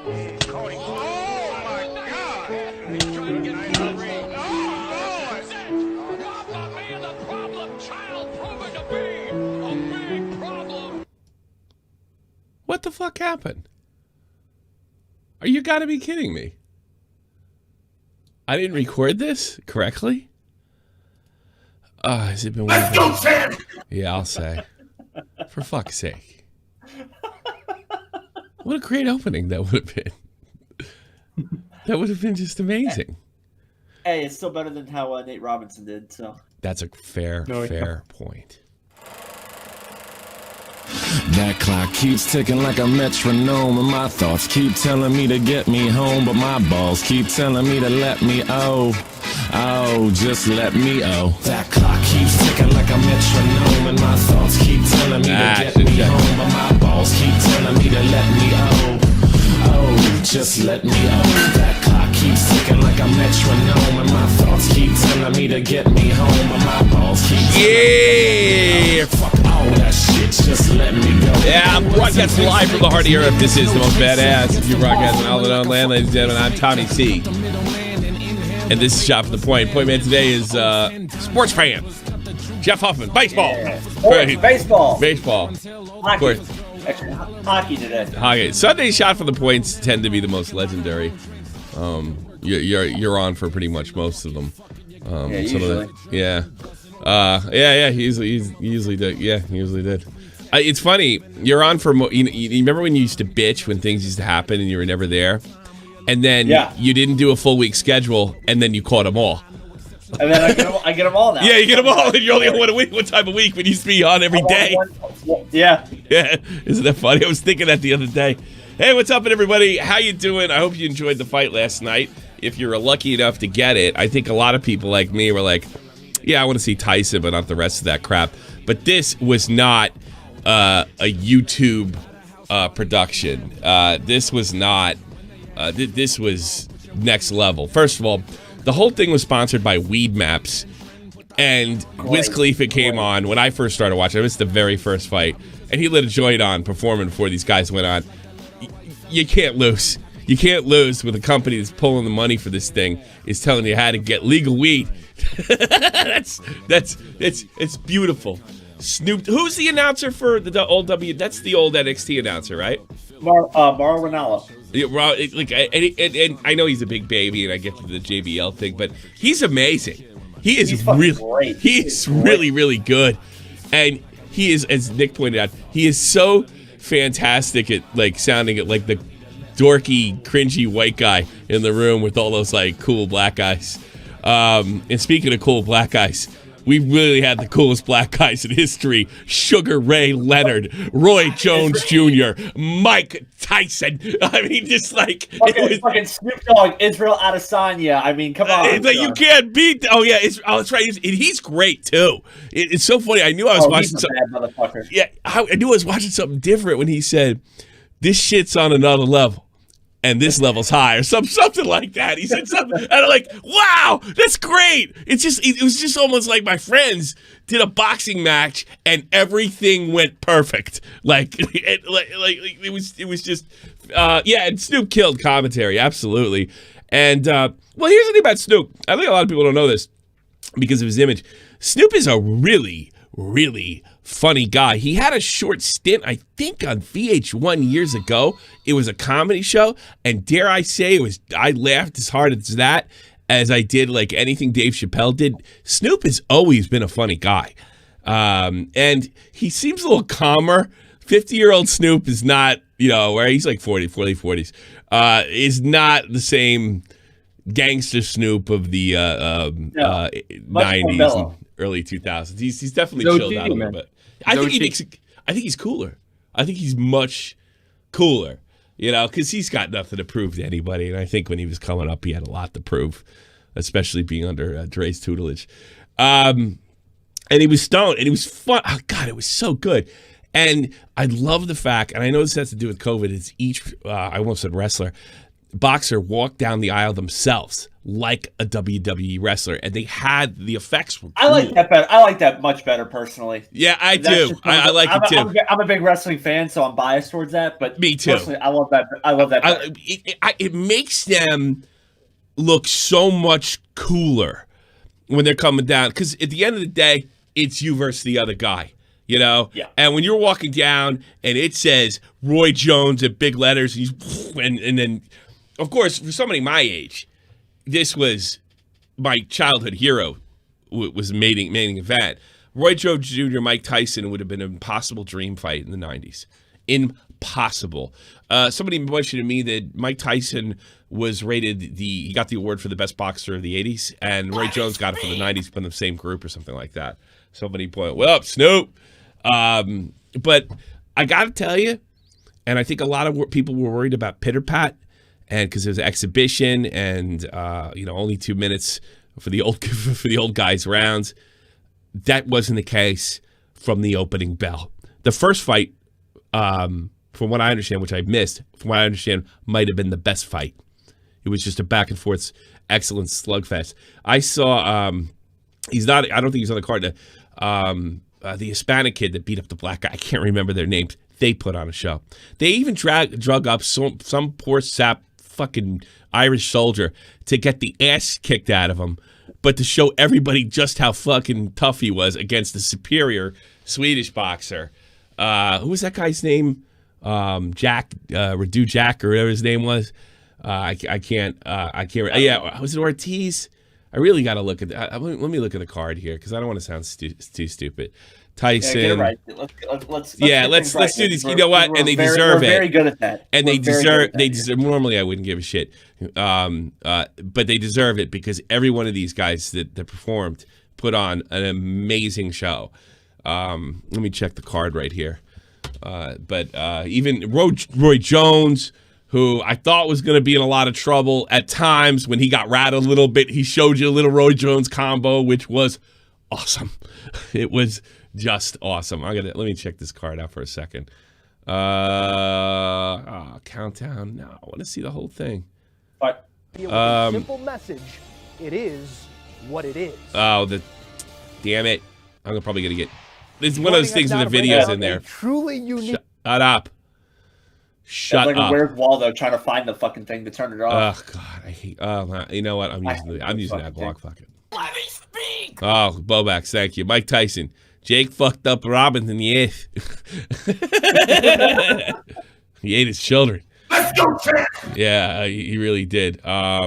What the fuck happened? You gotta be kidding me. I didn't record this correctly? Has it been Let's go, Sam! Yeah, I'll say. For fuck's sake. What a great opening that would have been. That would have been just amazing. Hey, it's still better than how Nate Robinson did, so. That's a fair point. That clock keeps ticking like a metronome, and my thoughts keep telling me to get me home, but my balls keep telling me to let me just let me That clock keeps ticking like a metronome, and my thoughts keep telling me to get me home, but my balls keep telling me to let me just let me That clock keeps ticking like a metronome, and my thoughts keep telling me to get me home, but my balls keep telling me fuck all that shit, just let me go. Yeah, I'm broadcasting live from the heart of Europe. This is the most badass. If you're broadcasting all on land, ladies and gentlemen, I'm Tommy C. And this is Shot from the Point. Point man today is sports fan. Jeff Huffman. Baseball. Yeah. Baseball. Hockey. Hockey today. Hockey. Sunday Shot from the Points tend to be the most legendary. You're on for pretty much most of them. Usually. He usually did. Yeah, he usually did. It's funny. You're on for. You remember when you used to bitch when things used to happen and you were never there, and then you didn't do a full week schedule, and then you caught them all. And then I get them all now. Yeah, you get them all, and you're only on one time a week when you used to be on every day. Yeah. Yeah, isn't that funny? I was thinking that the other day. Hey, what's up, everybody? How you doing? I hope you enjoyed the fight last night. If you're lucky enough to get it, I think a lot of people like me were like, yeah, I want to see Tyson, but not the rest of that crap. But this was not a YouTube production. This was not. This was next level. First of all, the whole thing was sponsored by Weed Maps, and Wiz Khalifa came on when I first started watching. I missed the very first fight, and he lit a joint on performing before these guys went on. You can't lose. You can't lose with a company that's pulling the money for this thing is telling you how to get legal weed. It's beautiful. Snoop. Who's the announcer for the old W? That's the old NXT announcer, right? Mauro Ranallo. Yeah, and I know he's a big baby, and I get the JBL thing, but he's amazing. He's really, really good, and he is, as Nick pointed out, he is so fantastic at like sounding at like the dorky, cringy white guy in the room with all those like cool black guys. And speaking of cool black guys, we really had the coolest black guys in history. Sugar Ray Leonard, Roy Jones Jr., Mike Tyson. I mean, just like... Fucking Snoop Dogg, Israel Adesanya. I mean, come on. You can't beat... Oh, yeah. That's right. He's great, too. It's so funny. I knew I was watching something... Bad motherfucker. Yeah, I knew I was watching something different when he said, this shit's on another level. And this level's high, or something like that. He said something, and I'm like, "Wow, that's great!" It was just almost like my friends did a boxing match, and everything went perfect. It was just, And Snoop killed commentary, absolutely. And well, here's the thing about Snoop. I think a lot of people don't know this because of his image. Snoop is a really, really funny guy. He had a short stint, I think, on VH1 years ago. It was a comedy show, and dare I say, I laughed as hard as that as I did like anything Dave Chappelle did. Snoop has always been a funny guy, and he seems a little calmer. 50-year-old Snoop is not, where he's like 40s, is not the same gangster Snoop of the 90s and early 2000s. He's definitely chilled out a little bit. I think he's cooler. I think he's much cooler, because he's got nothing to prove to anybody. And I think when he was coming up, he had a lot to prove, especially being under Dre's tutelage. And he was stoned, and he was fun. Oh, God, it was so good. And I love the fact, and I know this has to do with COVID, it's each, I almost said wrestler, boxer walked down the aisle themselves. like a WWE wrestler, and they had the effects. Were cool. I like that better. I like that much better personally. Yeah, I do. I like it too. I'm a big wrestling fan, so I'm biased towards that. But me too. Personally, I love that. I love that. It makes them look so much cooler when they're coming down, because at the end of the day, it's you versus the other guy. You know? Yeah. And when you're walking down and it says Roy Jones in big letters, and then, of course, for somebody my age, this was my childhood hero, was a main event. Roy Jones Jr., Mike Tyson would have been an impossible dream fight in the 90s. Impossible. Somebody mentioned to me that Mike Tyson was rated he got the award for the best boxer of the 80s, and Roy Jones got it for the 90s, put in the same group or something like that. Somebody pointed, well, up, Snoop. But I got to tell you, and I think a lot of people were worried about Pitter Pat, and because it was an exhibition, and only 2 minutes for the old guys' rounds. That wasn't the case from the opening bell. The first fight, from what I understand, which I missed, from what I understand, might have been the best fight. It was just a back and forth, excellent slugfest. I saw. I don't think he's on the card. The Hispanic kid that beat up the black guy, I can't remember their names. They put on a show. They even drug up some poor sap fucking Irish soldier to get the ass kicked out of him, but to show everybody just how fucking tough he was against the superior Swedish boxer. Who was that guy's name? Jack, Radu Jack, or whatever his name was. I can't. Yeah, was it Ortiz? I really got to look at that. Let me look at the card here, because I don't want to sound too stupid. Tyson. Yeah, right. Let's do this. You know what? And they deserve it. We're very good at that. And they deserve. Normally, I wouldn't give a shit, but they deserve it, because every one of these guys that performed put on an amazing show. Let me check the card right here. But even Roy Jones, who I thought was going to be in a lot of trouble at times when he got rattled a little bit, he showed you a little Roy Jones combo, which was awesome. It was just awesome. Let me check this card out for a second. Countdown. No, I want to see the whole thing. Simple message. It is what it is. Oh, damn it! I'm probably gonna get. It's one of those things with the videos in there. Truly unique. Shut up. Shut up. Like a weird Waldo trying to find the fucking thing to turn it off. Oh God, I hate. You know what? I'm using that block. Fuck it. Let me speak. Oh, Bobax, thank you. Mike Tyson. Jake fucked up Robbins in the 8th. He ate his children. Let's go, champ. Yeah, he really did. I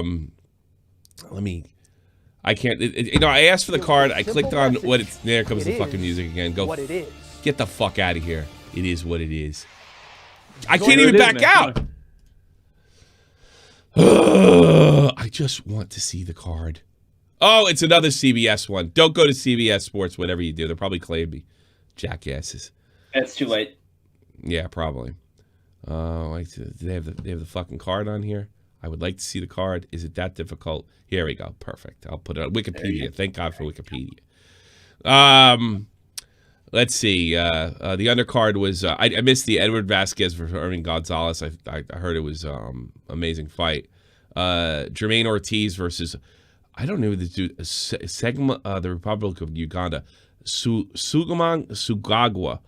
can't. I asked for the card. I clicked on what it's. There comes the fucking music again. Go. What it is. Get the fuck out of here. It is what it is. I can't even back out. I just want to see the card. Oh, it's another CBS one. Don't go to CBS Sports, whatever you do. They'll probably claim me. Jackasses. It's too late. Yeah, probably. Do they have the fucking card on here? I would like to see the card. Is it that difficult? Here we go. Perfect. I'll put it on Wikipedia. Thank God for Wikipedia. Let's see. The undercard was I missed the Edward Vasquez versus Erwin Gonzalez. I heard it was amazing fight. Jermaine Ortiz versus I don't know the dude. Segma, the Republic of Uganda. Sugaman Sugagwa.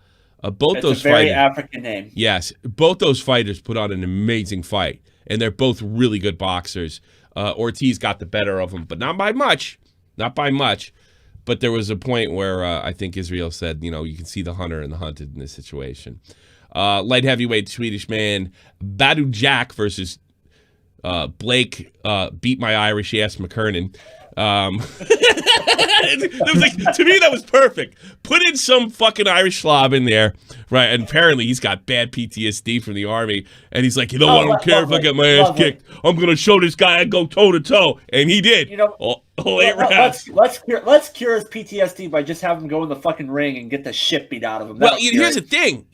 Both those fighters. Very African name. Yes, both those fighters put on an amazing fight, and they're both really good boxers. Ortiz got the better of him, but not by much. Not by much. But there was a point where I think Israel said, you can see the hunter and the hunted in this situation. Light heavyweight Swedish man Badu Jack versus Blake beat my Irish ass McKernan. It was like, to me, that was perfect. Put in some fucking Irish slob in there, right? And apparently he's got bad PTSD from the army, and he's like, I don't care if I get my ass kicked. I'm gonna show this guy I go toe to toe, and he did. All 8 rounds. Let's cure his PTSD by just having him go in the fucking ring and get the shit beat out of him. Well, here's the thing.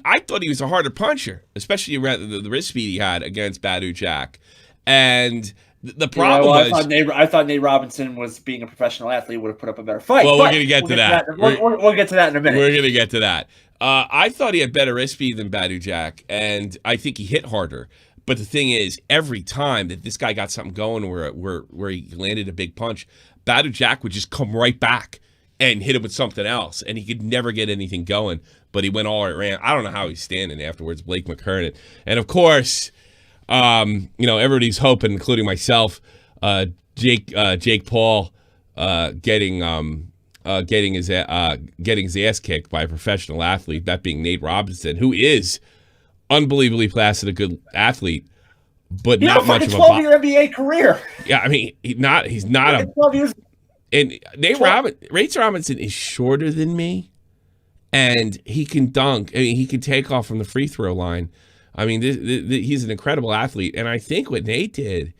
I thought he was a harder puncher, especially the wrist speed he had against Badu Jack, and. The problem was... I thought Nate Robinson was being a professional athlete, would have put up a better fight. Well, we're going to get to that. We'll get to that in a minute. We're going to get to that. I thought he had better wrist speed than Badu Jack, and I think he hit harder. But the thing is, every time that this guy got something going where he landed a big punch, Badu Jack would just come right back and hit him with something else, and he could never get anything going. But he went all right ran. I don't know how he's standing afterwards, Blake McKernan. And of course, everybody's hoping, including myself, Jake Paul getting his ass kicked by a professional athlete, that being Nate Robinson, who is unbelievably placid, a good athlete, but he not much of a 12-year NBA career. Yeah, I mean, he's not a 12 years. And Nate Robinson is shorter than me, and he can dunk. I mean, he can take off from the free throw line. I mean, he's an incredible athlete. And I think what Nate did,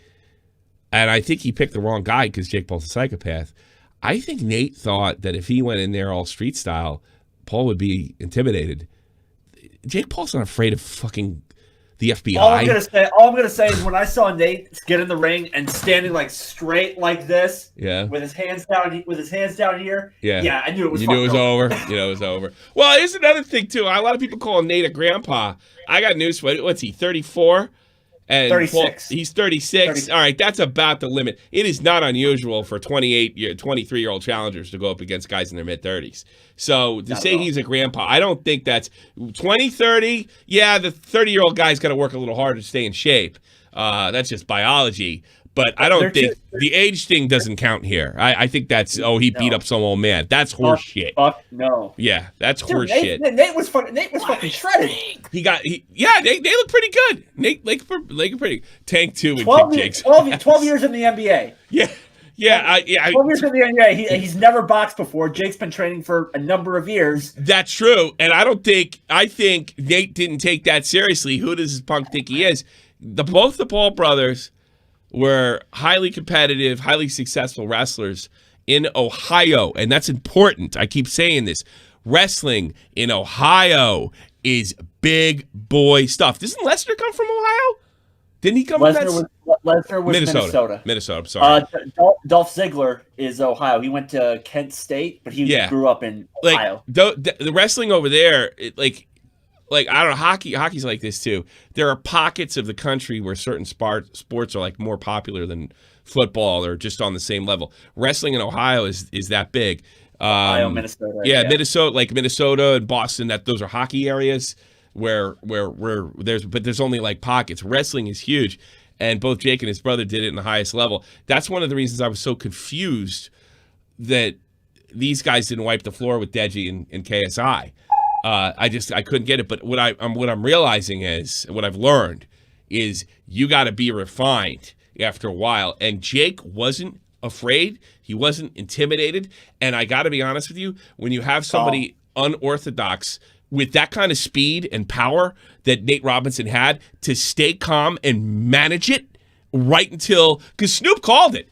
and I think he picked the wrong guy because Jake Paul's a psychopath. I think Nate thought that if he went in there all street style, Paul would be intimidated. Jake Paul's not afraid of fucking the FBI. All I'm gonna say is when I saw Nate get in the ring and standing like straight like this, with his hands down here, I knew it was. You knew it was over. You know it was over. Well, here's another thing too. A lot of people call Nate a grandpa. I got news for you. What's he? 34. And 36. Paul, he's 36. All right, that's about the limit. It is not unusual for 23-year-old challengers to go up against guys in their mid-30s. So to say he's a grandpa, I don't think that's 20, 30. Yeah, the 30-year-old guy's got to work a little harder to stay in shape. That's just biology. But I don't think the age thing doesn't count here. I think that's, he beat up some old man. That's horse shit. Fuck no. Yeah, that's horse shit. Nate was fucking shredded. They look pretty good. Nate pretty. Tank too with 12 years in the NBA. Yeah. 12 years in the NBA. He's never boxed before. Jake's been training for a number of years. That's true. And I think Nate didn't take that seriously. Who does this punk think he is? Both the Paul brothers were highly competitive, highly successful wrestlers in Ohio. And that's important. I keep saying this. Wrestling in Ohio is big boy stuff. Doesn't Lesnar come from Ohio? Didn't he come from that? Lesnar was Minnesota. Minnesota, I'm sorry. Dolph Ziggler is Ohio. He went to Kent State, but he grew up in Ohio. The wrestling over there, I don't know, hockey's like this too. There are pockets of the country where certain sports are like more popular than football or just on the same level. Wrestling in Ohio is that big. Ohio, Minnesota. Yeah, Minnesota and Boston, those are hockey areas where there's only like pockets. Wrestling is huge. And both Jake and his brother did it in the highest level. That's one of the reasons I was so confused that these guys didn't wipe the floor with Deji and KSI. I couldn't get it. But what I'm realizing is, what I've learned is, you got to be refined after a while. And Jake wasn't afraid. He wasn't intimidated. And I got to be honest with you, when you have somebody unorthodox with that kind of speed and power that Nate Robinson had, to stay calm and manage it right until, because Snoop called it.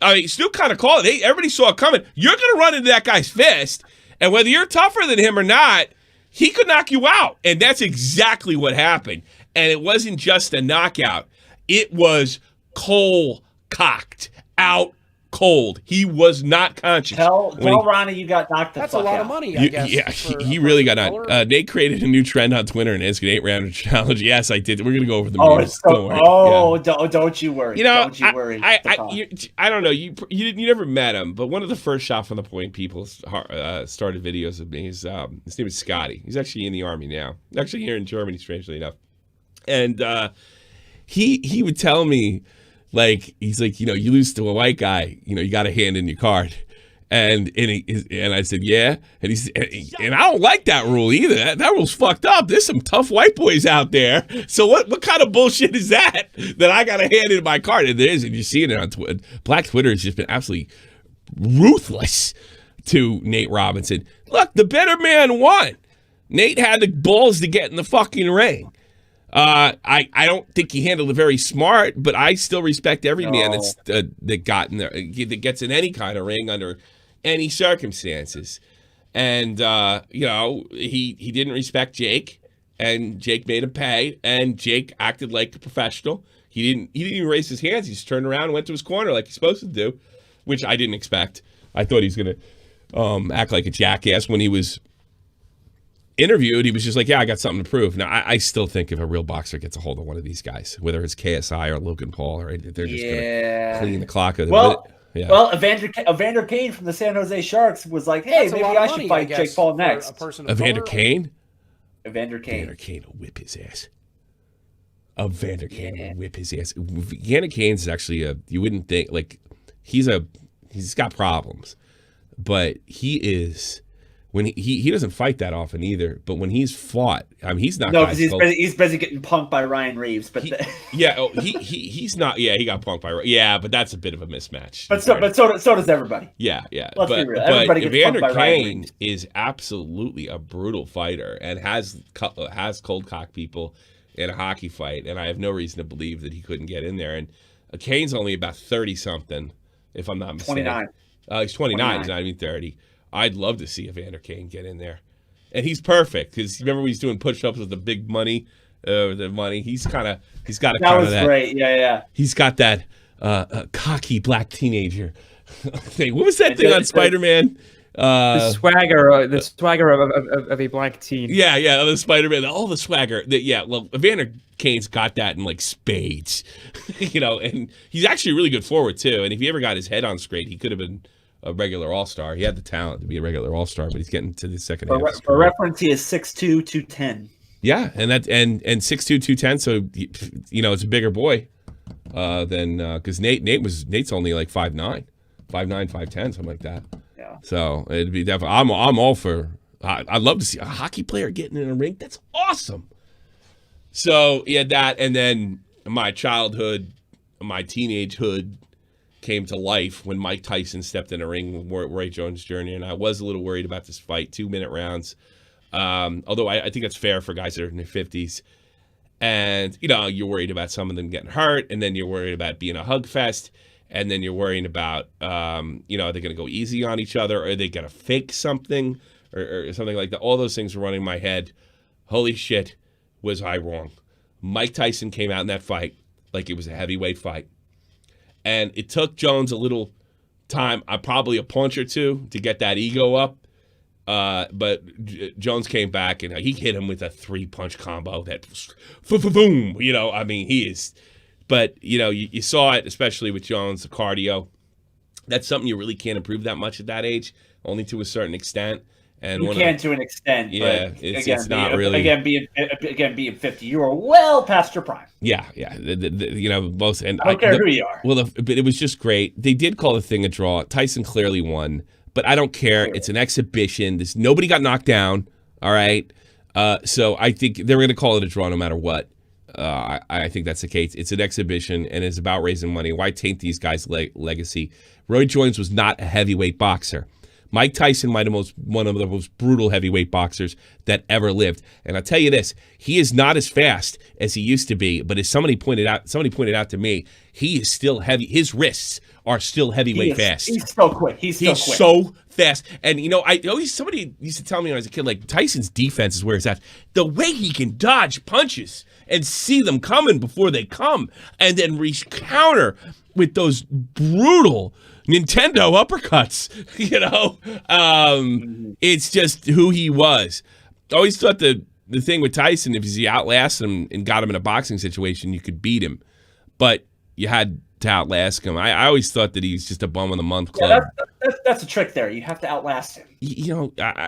I mean, Snoop kind of called it. Everybody saw it coming. You're going to run into that guy's fist, and whether you're tougher than him or not, he could knock you out. And that's exactly what happened. And it wasn't just a knockout. It was cold-cocked, out cold. He was not conscious. Tell Ronnie you got knocked the fuck out. That's a lot of money, I guess. Yeah, he really got knocked. Nate created a new trend on Twitter and asked an 8-round challenge. Yes, I did. We're going to go over the memes. Don't worry. Don't you worry. Don't you worry. I don't know. You never met him, but one of the first shot from the point people started videos of me. His name is Scotty. He's actually in the Army now. Actually here in Germany, strangely enough. And he would tell me, he's like, you lose to a white guy, you got a hand in your card. And I said, yeah. And I don't like that rule either. That rule's fucked up. There's some tough white boys out there. So what kind of bullshit is that I got a hand in my card? And there is, and you're seeing it on Twitter. Black Twitter has just been absolutely ruthless to Nate Robinson. Look, the better man won. Nate had the balls to get in the fucking ring. I don't think he handled it very smart, but I still respect every man that got in there, that gets in any kind of ring under any circumstances. And he didn't respect Jake, and Jake made him pay, and Jake acted like a professional. He didn't even raise his hands. He just turned around and went to his corner like he's supposed to do, which I didn't expect. I thought he was gonna act like a jackass when he was interviewed, he was just like, yeah, I got something to prove. Now, I still think if a real boxer gets a hold of one of these guys, whether it's KSI or Logan Paul, right, they're just going to clean the clock of them. Well, Evander Kane from the San Jose Sharks was like, hey, maybe I should fight Jake Paul next. Evander Kane? Evander Kane will whip his ass. Evander Kane will whip his ass. Evander Kane's actually you wouldn't think, like, he's got problems, but he is. When he doesn't fight that often either, but when he's fought, I mean, he's not. No, because he's busy getting punked by Ryan Reeves. But he's not. Yeah, he got punked by. Yeah, but that's a bit of a mismatch. But so does everybody. Yeah. Let's be real. Everybody gets punked by Ryan Reeves. Is absolutely a brutal fighter and has cold cock people in a hockey fight, and I have no reason to believe that he couldn't get in there. And Kane's only about 30 something, if I'm not mistaken. 29. He's 29. He's not even 30. I'd love to see Evander Kane get in there, and he's perfect because remember when he's doing push-ups with the big money, He's got a that was great. Yeah. He's got that cocky black teenager thing. What was that thing on Spider-Man? The swagger of a black teen. Yeah, the Spider-Man, all the swagger. Well, Evander Kane's got that in like spades, and he's actually a really good forward too. And if he ever got his head on straight, he could have been a regular all-star. He had the talent to be a regular all-star, but he's getting to the second half. For reference, he is 6'2", 210. Yeah, and 6'2", 210. So it's a bigger boy than because Nate's only like 5'9", 5'10", something like that. Yeah. So it'd be definitely. I'm all for. I'd love to see a hockey player getting in a ring. That's awesome. So that, and then my childhood, my teenagehood came to life when Mike Tyson stepped in a ring with Roy Jones Jr. And I was a little worried about this fight, 2-minute rounds. Although I think that's fair for guys that are in their 50s. And, you're worried about some of them getting hurt, and then you're worried about being a hug fest, and then you're worrying about, are they going to go easy on each other? Or are they going to fake something or something like that? All those things were running in my head. Holy shit, was I wrong. Mike Tyson came out in that fight like it was a heavyweight fight. And it took Jones a little time, probably a punch or two, to get that ego up. But Jones came back and he hit him with a 3-punch combo that boom. He is. But you saw it, especially with Jones, the cardio. That's something you really can't improve that much at that age, only to a certain extent. And you can to an extent, yeah, but it's not really. Again, being 50, you are well past your prime. Yeah. Most. And I don't care who you are. Well, but it was just great. They did call the thing a draw. Tyson clearly won, but I don't care. It's an exhibition. Nobody got knocked down. All right. So I think they're going to call it a draw no matter what. I think that's the case. It's an exhibition, and it's about raising money. Why taint these guys' legacy? Roy Jones was not a heavyweight boxer. Mike Tyson might have one of the most brutal heavyweight boxers that ever lived. And I'll tell you this, he is not as fast as he used to be, but as somebody pointed out to me, he is still heavy. His wrists are still heavyweight fast. He's so quick. He's so fast. And somebody used to tell me when I was a kid, like, Tyson's defense is where it's at. The way he can dodge punches and see them coming before they come and then counter with those brutal Nintendo uppercuts, it's just who he was. I always thought the thing with Tyson, if you outlasted him and got him in a boxing situation, you could beat him, but you had to outlast him. I always thought that he's just a bum of the month club. Yeah, that's a trick there. You have to outlast him.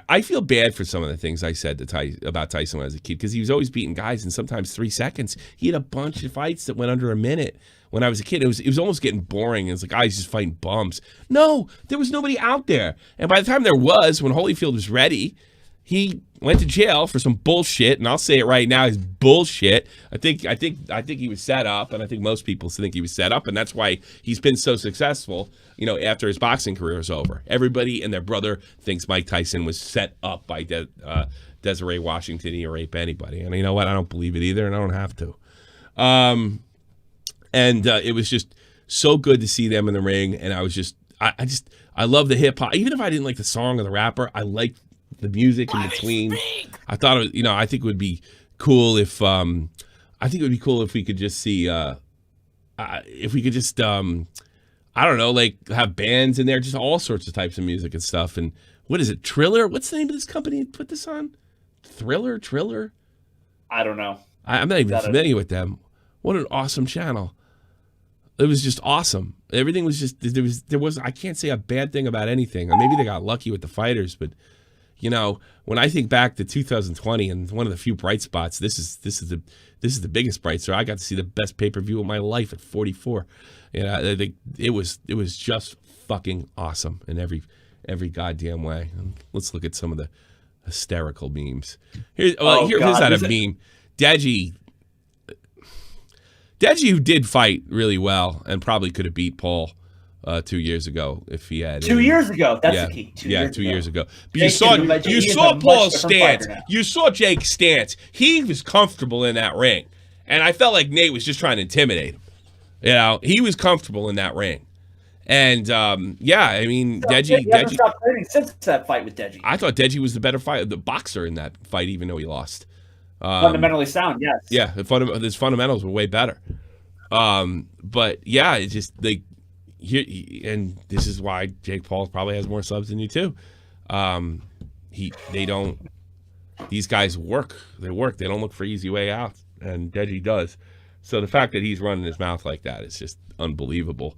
I feel bad for some of the things I said about Tyson when I was a kid, because he was always beating guys in sometimes 3 seconds. He had a bunch of fights that went under a minute. When I was a kid, it was almost getting boring. It was like, he's just fighting bums. No, there was nobody out there. And by the time there was, when Holyfield was ready, he went to jail for some bullshit. And I'll say it right now, it's bullshit. I think he was set up, and I think most people think he was set up, and that's why he's been so successful. After his boxing career is over, everybody and their brother thinks Mike Tyson was set up by Desiree Washington to rape anybody. And you know what? I don't believe it either, and I don't have to. And it was just so good to see them in the ring. And I was just, I love the hip hop. Even if I didn't like the song or the rapper, I liked the music in between. I thought it was, I think it would be cool if, we could just see, I don't know, like have bands in there, just all sorts of types of music and stuff. And what is it, Triller? What's the name of this company that put this on? Triller? I don't know. I'm not even familiar with them. What an awesome channel. It was just awesome. Everything was just, there was I can't say a bad thing about anything. Or maybe they got lucky with the fighters, but you know, when I think back to 2020 and one of the few bright spots, this is the biggest bright spot. I got to see the best pay-per-view of my life at 44. It was just fucking awesome in every goddamn way. Let's look at some of the hysterical memes. Here's not a meme. Deji, who did fight really well and probably could have beat Paul 2 years ago if he had 2 years ago. That's the key. 2 years ago. But you saw Paul's stance. You saw Jake's stance. He was comfortable in that ring, and I felt like Nate was just trying to intimidate him. You know, he was comfortable in that ring, and I mean, Deji. He hasn't stopped training since that fight with Deji. I thought Deji was the better the boxer in that fight, even though he lost. Fundamentally sound, yes. Yeah, his fundamentals were way better. But yeah, it's just like and this is why Jake Paul probably has more subs than you too. These guys work. They work. They don't look for easy way out, and Deji does. So the fact that he's running his mouth like that is just unbelievable.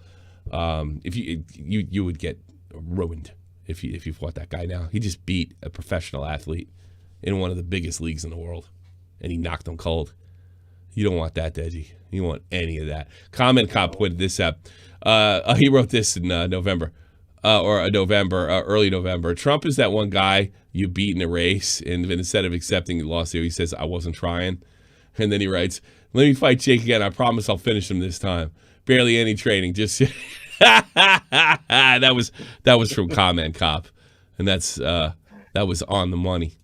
If you would get ruined if you fought that guy now. He just beat a professional athlete in one of the biggest leagues in the world, and he knocked him cold. You don't want that, Deji. You don't want any of that. Comment Cop pointed this up. He wrote this in November, early November. Trump is that one guy you beat in a race, and instead of accepting the loss, he says, "I wasn't trying." And then he writes, "Let me fight Jake again. I promise I'll finish him this time. Barely any training. Just that was from Comment Cop, and that was on the money.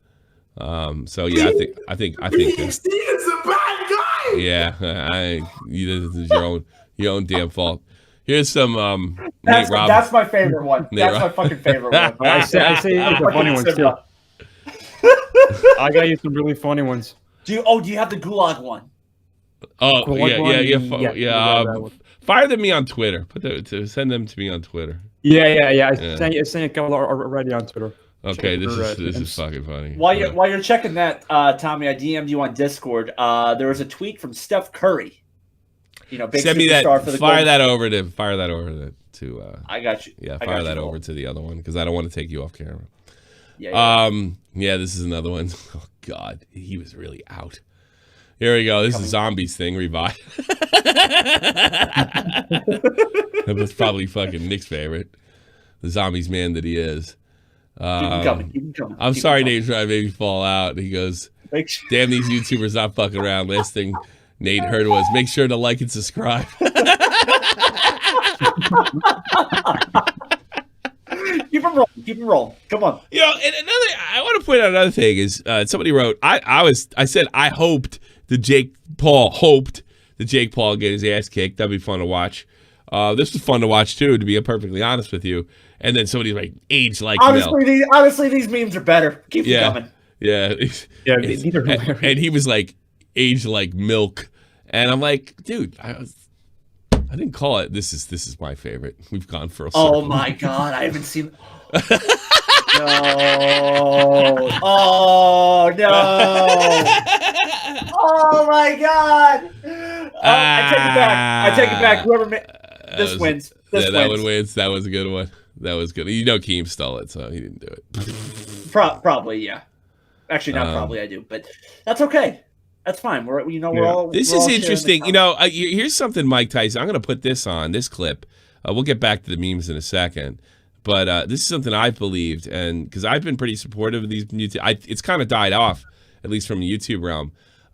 So yeah, I think Steven's a bad guy. Yeah, this is your own damn fault. Here's some that's, Nate Robinson. That's my favorite one. That's my fucking favorite one. I say the funny ones too. I got you some really funny ones. Do you have the Gulag one? Oh yeah. Fire them me on Twitter. Send them to me on Twitter. Yeah. I sent a couple already on Twitter. Okay, this is fucking funny. While you're checking that, Tommy, I DM'd you on Discord. There was a tweet from Steph Curry. You know, big send me superstar that. For the fire that over to. I got you. Yeah, fire that over to the other one because I don't want to take you off camera. Yeah. Yeah, this is another one. Oh God, he was really out. Here we go. This is Zombies thing revive. That was probably fucking Nick's favorite. The Zombies man that he is. Keep him coming. I'm sorry, Nate's trying to make me fall out. He goes, "Damn, these YouTubers not fucking around." Last thing Nate heard was, "Make sure to like and subscribe." Keep him rolling. Come on. You know, and I want to point out another thing is somebody wrote, I said I hoped that Jake Paul get his ass kicked. That'd be fun to watch. This was fun to watch too, to be perfectly honest with you. And then somebody's like, age like honestly, honestly, these memes are better. Keep them coming. Yeah. These are hilarious. And he was like, age like milk. And I'm like, dude, I didn't call it. This is my favorite. We've gone for a circle. Oh my God, I haven't seen. No. Oh no. Oh my God. I take it back. Whoever this wins. That one wins. That was a good one. That was good. You know, Keem stole it, so he didn't do it. Probably, yeah. Actually, not probably. I do, but that's okay. That's fine. We're all. This is interesting. You know, here's something, Mike Tyson. I'm going to put this on this clip. We'll get back to the memes in a second, but this is something I've believed, and because I've been pretty supportive of these YouTube. It's kind of died off, at least from the YouTube realm.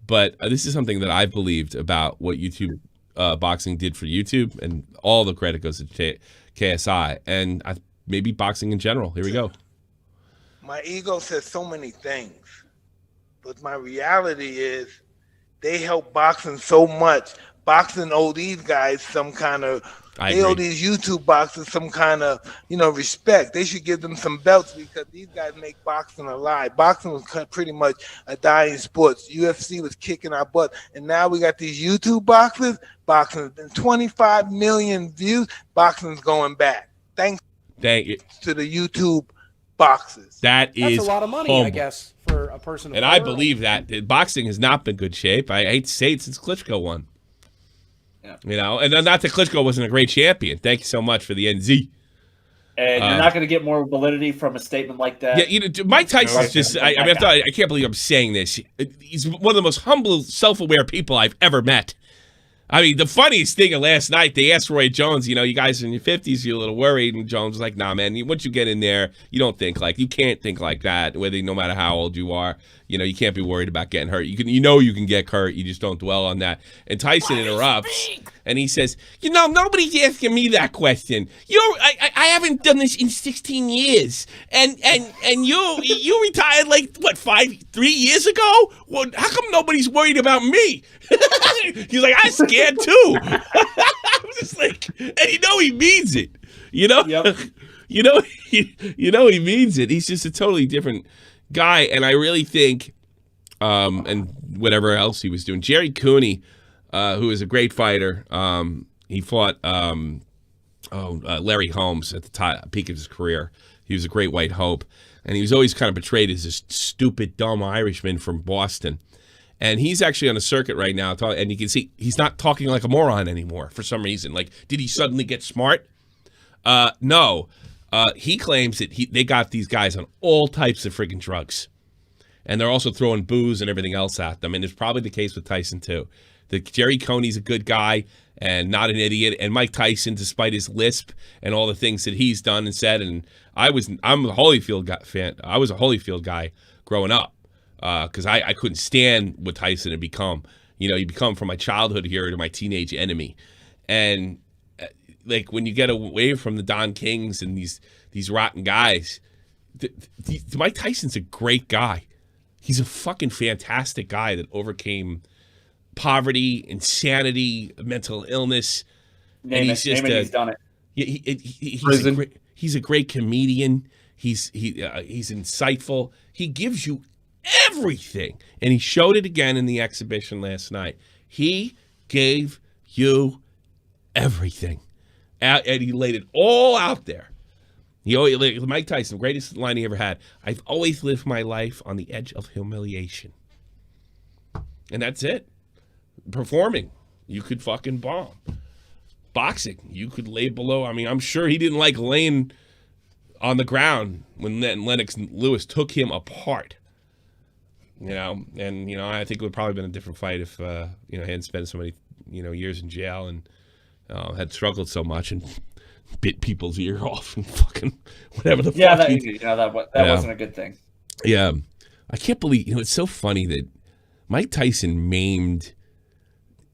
But this is something that I've believed about what YouTube boxing did for YouTube, and all the credit goes to KSI and maybe boxing in general. Here we go. My ego says so many things, but my reality is they help boxing so much. Boxing owe these guys some kind of, they owe these YouTube boxers some kind of, respect. They should give them some belts because these guys make boxing alive. Boxing was pretty much a dying sport. UFC was kicking our butt, and now we got these YouTube boxers. Boxing has been 25 million views. Boxing's going back. Thank you to the YouTube boxers. That's a lot of money, I guess. for a person. And I believe that boxing has not been good shape. I hate to say it since Klitschko won. Yeah. You know, and not that Klitschko wasn't a great champion. Thank you so much for the NZ. And you're not going to get more validity from a statement like that. Yeah, you know, Mike Tyson's just. I can't believe I'm saying this. He's one of the most humble, self-aware people I've ever met. I mean, the funniest thing of last night, they asked Roy Jones, you know, you guys are in your 50s, you're a little worried. And Jones was like, nah, man, once you get in there, you can't think like that, no matter how old you are. You know, you can't be worried about getting hurt. You can get hurt. You just don't dwell on that. And Tyson interrupts, and he says, you know, nobody's asking me that question. I haven't done this in 16 years. And you retired like, what, 3 years ago? Well, how come nobody's worried about me? He's like, I'm scared too. I'm just like, and he means it. You know? Yep. He means it. He's just a totally different guy, and I really think, and whatever else he was doing, Jerry Cooney, who is a great fighter, he fought Larry Holmes at the peak of his career. He was a great white hope, and he was always kind of portrayed as this stupid, dumb Irishman from Boston. And he's actually on a circuit right now, and you can see he's not talking like a moron anymore for some reason. Like, did he suddenly get smart? No. He claims that they got these guys on all types of friggin' drugs. And they're also throwing booze and everything else at them. And it's probably the case with Tyson, too. Jerry Coney's a good guy and not an idiot. And Mike Tyson, despite his lisp and all the things that he's done and said, and I'm a Holyfield fan. I was a Holyfield guy growing up because I couldn't stand what Tyson had become. You know, he become from my childhood hero to my teenage enemy. And like when you get away from the Don Kings and these rotten guys, Mike Tyson's a great guy. He's a fucking fantastic guy that overcame poverty, insanity, mental illness, and he's done it. He's a great comedian. He's insightful. He gives you everything, and he showed it again in the exhibition last night. He gave you everything. And he laid it all out there. Mike Tyson, greatest line he ever had. I've always lived my life on the edge of humiliation. And that's it. Performing, you could fucking bomb. Boxing, you could lay below. I mean, I'm sure he didn't like laying on the ground when Lennox Lewis took him apart. You know, and, you know, I think it would probably been a different fight if, he hadn't spent so many, years in jail and had struggled so much and bit people's ear off and fucking whatever the fuck. That wasn't a good thing. Yeah. I can't believe, it's so funny that Mike Tyson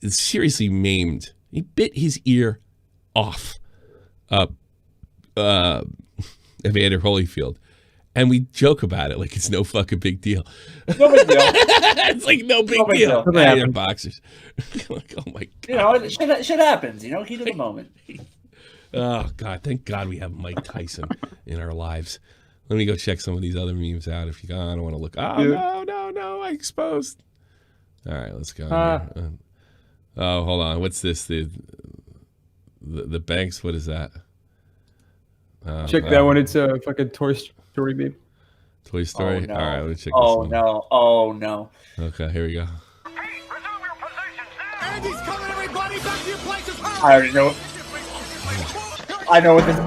seriously maimed. He bit his ear off Evander Holyfield. And we joke about it like it's no fucking big deal. No big deal. It's like no big deal. Yeah, boxers. Like, oh my God. Shit happens, heat of the moment. Oh God, thank God we have Mike Tyson in our lives. Let me go check some of these other memes out if you I don't want to look. Oh, no, I exposed. All right, let's go. Oh, hold on. What's this? The Banks, what is that? Check that one. It's a fucking Toy Story meme. Toy Story? Oh, no. All right, let me check this one. Oh, no. Okay, here we go. Hey, resume your positions now! Andy's coming, everybody! Back to your places! I already know it. I know what this is.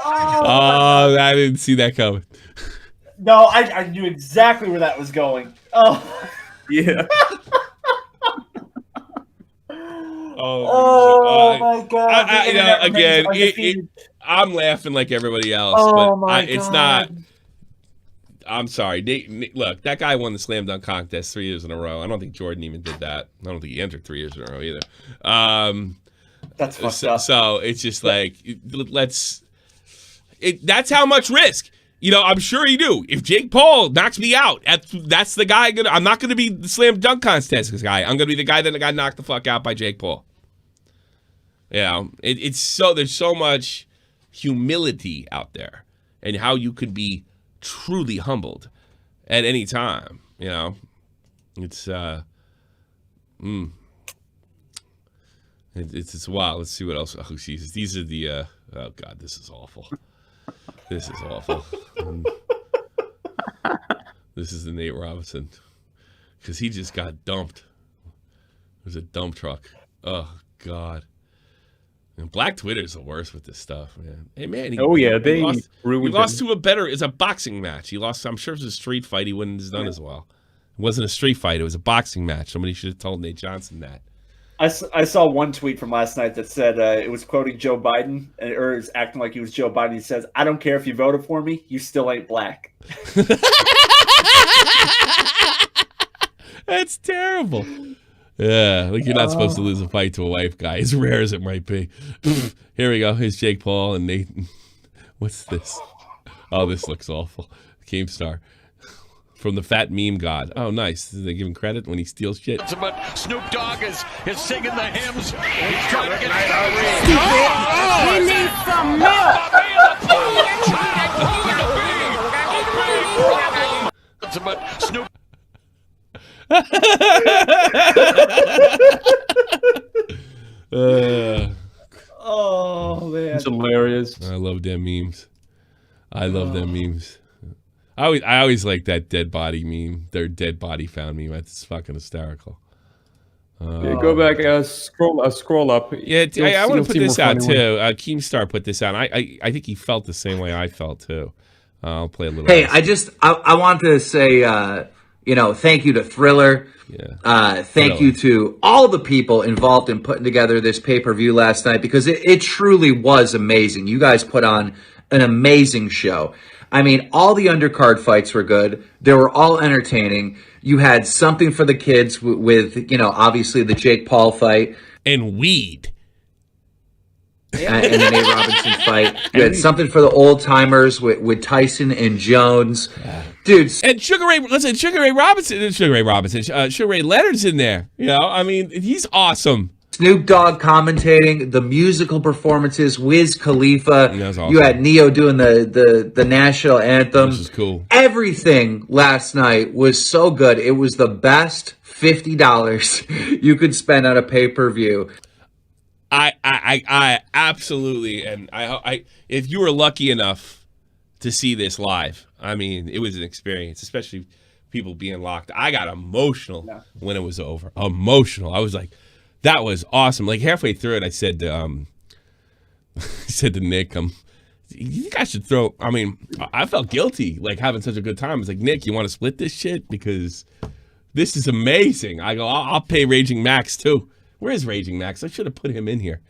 Oh, I didn't see that coming. No, I knew exactly where that was going. Oh. Yeah. Oh my God! I'm laughing like everybody else, but it's not. I'm sorry. Look, that guy won the slam dunk contest 3 years in a row. I don't think Jordan even did that. I don't think he entered 3 years in a row either. That's fucked up. So it's just like that's how much risk. I'm sure he do. If Jake Paul knocks me out, that's the guy. I'm not going to be the slam dunk contest guy. I'm going to be the guy that got knocked the fuck out by Jake Paul. It's so there's so much humility out there, and how you could be truly humbled at any time. It's it's wild. Let's see what else. Oh Jesus, these are the. Oh God, this is awful. This is awful. This is the Nate Robinson. Because he just got dumped. It was a dump truck. Oh, God. And Black Twitter's the worst with this stuff, man. Hey, man. He lost to a better. It's a boxing match. He lost. I'm sure it was a street fight. He wouldn't have done as well. It wasn't a street fight. It was a boxing match. Somebody should have told Nate Johnson that. I saw one tweet from last night that said it was quoting Joe Biden, or is acting like he was Joe Biden. He says, "I don't care if you voted for me, you still ain't black." That's terrible. Yeah, like you're not supposed to lose a fight to a white guy, as rare as it might be. Here we go. Here's Jake Paul and Nathan. What's this? Oh, this looks awful. Keemstar. From the fat meme god. Oh, nice. They give him credit when he steals shit. But Snoop Dogg is singing the hymns. He's trying to get He needs some milk. But Snoop. Oh man, it's hilarious. I love them memes. I love them memes. I always like that dead body meme. Their dead body found meme. It's fucking hysterical. Go back, scroll up. Yeah, I want to put this out too. Keemstar put this out. I think he felt the same way I felt too. I'll play a little. Hey, I want to say, thank you to Thriller. Yeah. Thank you to all the people involved in putting together this pay-per-view last night, because it truly was amazing. You guys put on an amazing show. I mean, all the undercard fights were good. They were all entertaining. You had something for the kids with obviously the Jake Paul fight. And weed. And the Nate Robinson fight. You had something for the old timers with Tyson and Jones. Dude. And Sugar Ray Leonard's in there. I mean, he's awesome. Snoop Dogg commentating, the musical performances, Wiz Khalifa. Awesome. You had Neo doing the national anthem. This is cool. Everything last night was so good. It was the best $50 you could spend on a pay-per-view. I absolutely, and I if you were lucky enough to see this live, I mean, it was an experience, especially people being locked. I got emotional when it was over. Emotional. I was like, that was awesome. Like halfway through it, I said to Nick, you think I should throw? I mean, I felt guilty like having such a good time. I was like, Nick, you want to split this shit because this is amazing. I go, I'll pay Raging Max too. Where's Raging Max? I should have put him in here.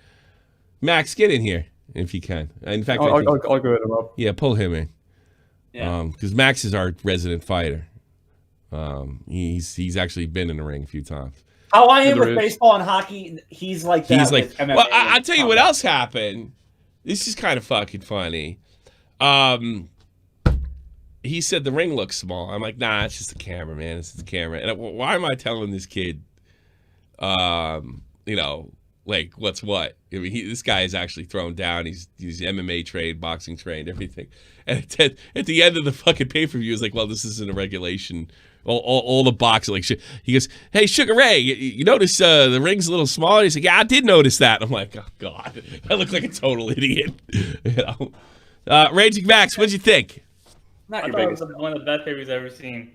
Max, get in here if you can. In fact, I'll go hit him up. Yeah, pull him in. Yeah. Because Max is our resident fighter. He's actually been in the ring a few times. How I am with baseball and hockey, he's like that. He's like, with MMA well, I'll tell you what else happened. This is kind of fucking funny. He said the ring looks small. I'm like, nah, it's just the camera, man. It's the camera. And why am I telling this kid, like what's what? I mean, this guy is actually thrown down. He's MMA trained, boxing trained, everything. And at the end of the fucking pay-per-view, it's like, well, this isn't a regulation. All the boxing, like shit. He goes, hey, Sugar Ray, you notice the ring's a little smaller? He's like, yeah, I did notice that. I'm like, oh, God. I look like a total idiot. Raging Max, what'd you think? I thought it was one of the best pay-per-views I've ever seen.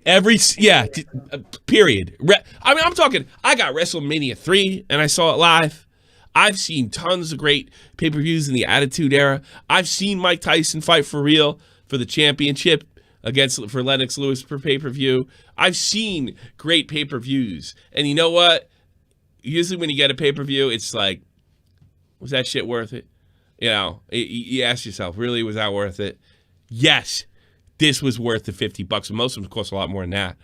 Period. I mean, I'm talking, I got WrestleMania 3, and I saw it live. I've seen tons of great pay-per-views in the Attitude Era. I've seen Mike Tyson fight for real for the championship for Lennox Lewis for pay-per-view. I've seen great pay-per-views. And you know what? Usually when you get a pay-per-view, it's like, was that shit worth it? You ask yourself, really, was that worth it? Yes, this was worth the $50. Most of them cost a lot more than that.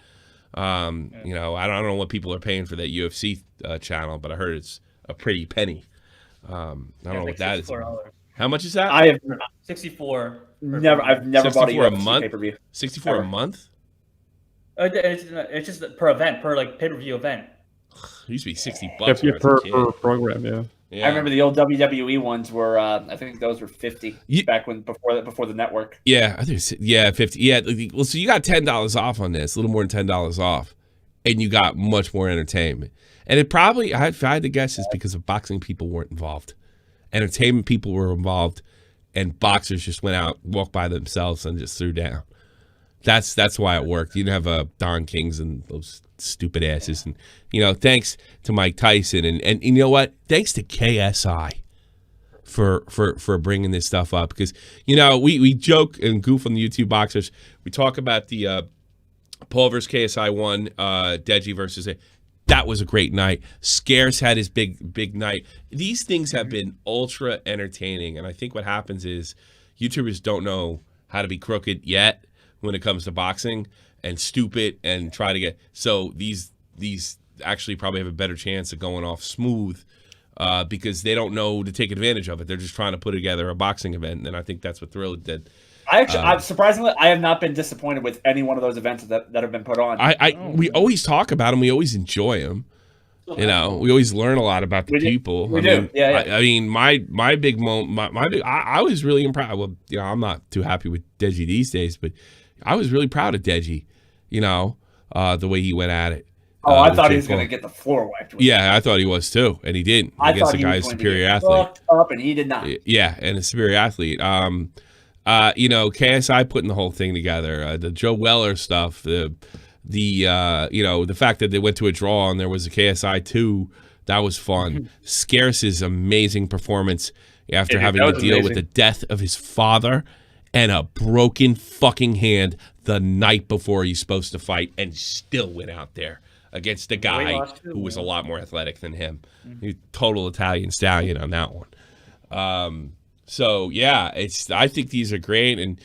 I don't know what people are paying for that UFC channel, but I heard it's a pretty penny. I don't know what that is. How much is that? I have 64. I've never bought a UFC pay-per-view. 64 a month? It's just per event, per like pay-per-view event. It used to be $60 per program, yeah. I remember the old WWE ones were I think those were $50 back when before the network. Yeah, I think $50. Yeah, well, so you got $10 off on this, a little more than $10 off, and you got much more entertainment. And it probably, if I had to guess, is because of boxing people weren't involved. Entertainment people were involved, and boxers just went out, walked by themselves, and just threw down. That's why it worked. You didn't have Don Kings and those stupid asses. And, thanks to Mike Tyson. And you know what? Thanks to KSI for bringing this stuff up. Because, we joke and goof on the YouTube Boxers. We talk about the Paul versus KSI one, Deji versus – that was a great night. Scarce had his big night. These things have been ultra entertaining. And I think what happens is YouTubers don't know how to be crooked yet when it comes to boxing and stupid and try to get. So these actually probably have a better chance of going off smooth because they don't know to take advantage of it. They're just trying to put together a boxing event. And I think that's what Thriller did. I'm surprisingly, I have not been disappointed with any one of those events that have been put on. We always talk about them. We always enjoy them. We always learn a lot about the people. We do. I mean, my big moment, I was really impressed. Well, I'm not too happy with Deji these days, but I was really proud of Deji. The way he went at it. I thought he was going to get the floor wiped. Yeah, I thought he was too, and he didn't against a guy's superior athlete. Up, and he did not. Yeah, and a superior athlete. KSI putting the whole thing together, the Joe Weller stuff, the fact that they went to a draw and there was a KSI 2, that was fun. Scarce's amazing performance after having to deal with the death of his father and a broken fucking hand the night before he's supposed to fight, and still went out there against a guy who was a lot more athletic than him. He's total Italian stallion on that one. So yeah, I think these are great. And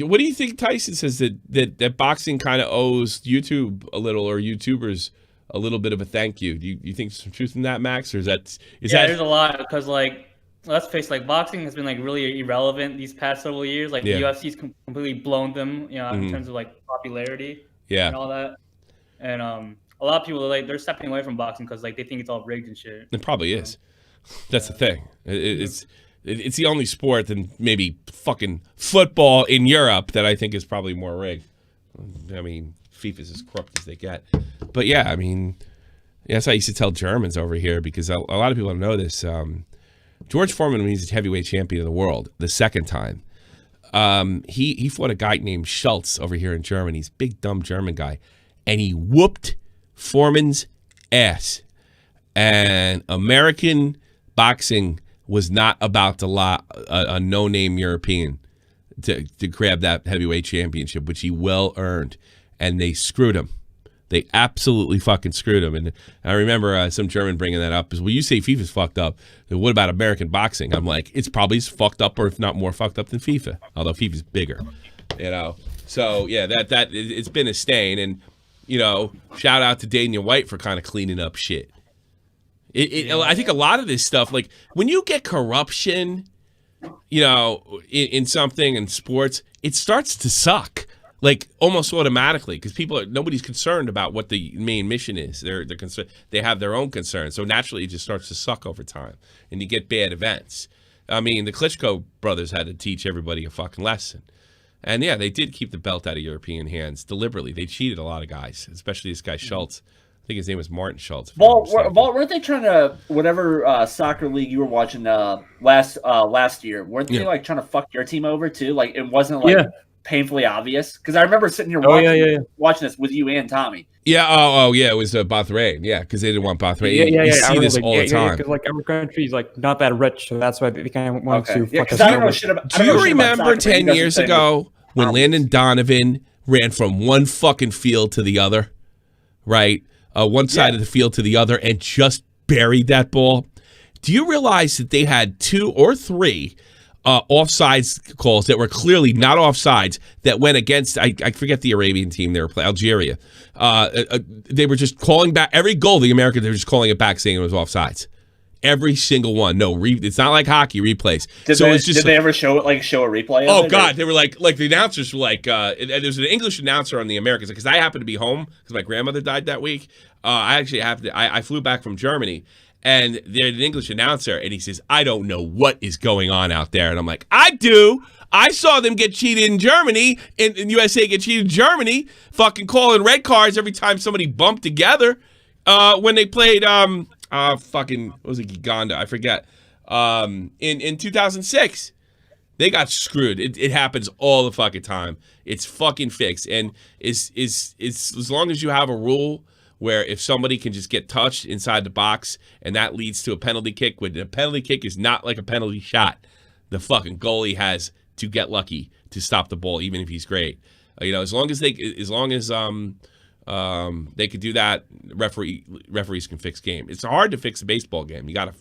what do you think Tyson says that boxing kind of owes YouTube a little, or YouTubers a little bit of a thank you? Do you think there's some truth in that, Max, or is that? There's a lot, because let's face it, boxing has been really irrelevant these past several years. The UFC's completely blown them, in terms of popularity, and all that. And a lot of people they're stepping away from boxing because they think it's all rigged and shit. It probably is. That's the thing. It's the only sport than maybe fucking football in Europe that I think is probably more rigged. I mean, FIFA's as corrupt as they get. But yeah, I mean, that's how I used to tell Germans over here, because a lot of people don't know this. George Foreman, when he was heavyweight champion of the world the second time, he fought a guy named Schultz over here in Germany. He's a big, dumb German guy. And he whooped Foreman's ass. And American boxing was not about to allow a no-name European to grab that heavyweight championship, which he well earned. And they screwed him. They absolutely fucking screwed him. And I remember some German bringing that up. Is, well, you say FIFA's fucked up. Then what about American boxing? I'm like, it's probably as fucked up, or if not more fucked up than FIFA. Although FIFA's bigger, So yeah, that it's been a stain. And shout out to Daniel White for kind of cleaning up shit. I think a lot of this stuff, when you get corruption, in something in sports, it starts to suck. Almost automatically, because nobody's concerned about what the main mission is. They're concerned. They have their own concerns, so naturally it just starts to suck over time, and you get bad events. I mean, the Klitschko brothers had to teach everybody a fucking lesson, and yeah, they did keep the belt out of European hands deliberately. They cheated a lot of guys, especially this guy Schultz. I think his name was Martin Schultz. Walt, weren't they trying to, whatever soccer league you were watching last year? Weren't they trying to fuck your team over too? It wasn't painfully obvious, because I remember sitting here watching this with you and Tommy. Yeah, it was Bahrain. Yeah, because they didn't want Bahrain. You see this all the time. Because every country's not that rich, so that's why they kind of want to. Do you remember 10 years ago when Landon Donovan ran from one fucking field to the other, right? One side of the field to the other, and just buried that ball? Do you realize that they had 2 or 3 offsides calls that were clearly not offsides that went against, I forget the Arabian team they were playing, Algeria. They were just calling back every goal, the Americans, they were just calling it back saying it was offsides. Every single one. No, it's not like hockey replays. Did they ever show a replay? Oh God, they were like the announcers were like. There's an English announcer on the Americans, because I happened to be home because my grandmother died that week. I flew back from Germany, and there's an English announcer, and he says, "I don't know what is going on out there," and I'm like, "I do. I saw them get cheated in Germany, and USA get cheated in Germany, fucking calling red cards every time somebody bumped together when they played." What was it, Uganda? I forget. In 2006, They got screwed. It happens all the fucking time. It's fucking fixed. And it's as long as you have a rule where if somebody can just get touched inside the box and that leads to a penalty kick, when a penalty kick is not like a penalty shot, the fucking goalie has to get lucky to stop the ball, even if he's great. As long as they could do that, referees can fix game. It's hard to fix a baseball game. You gotta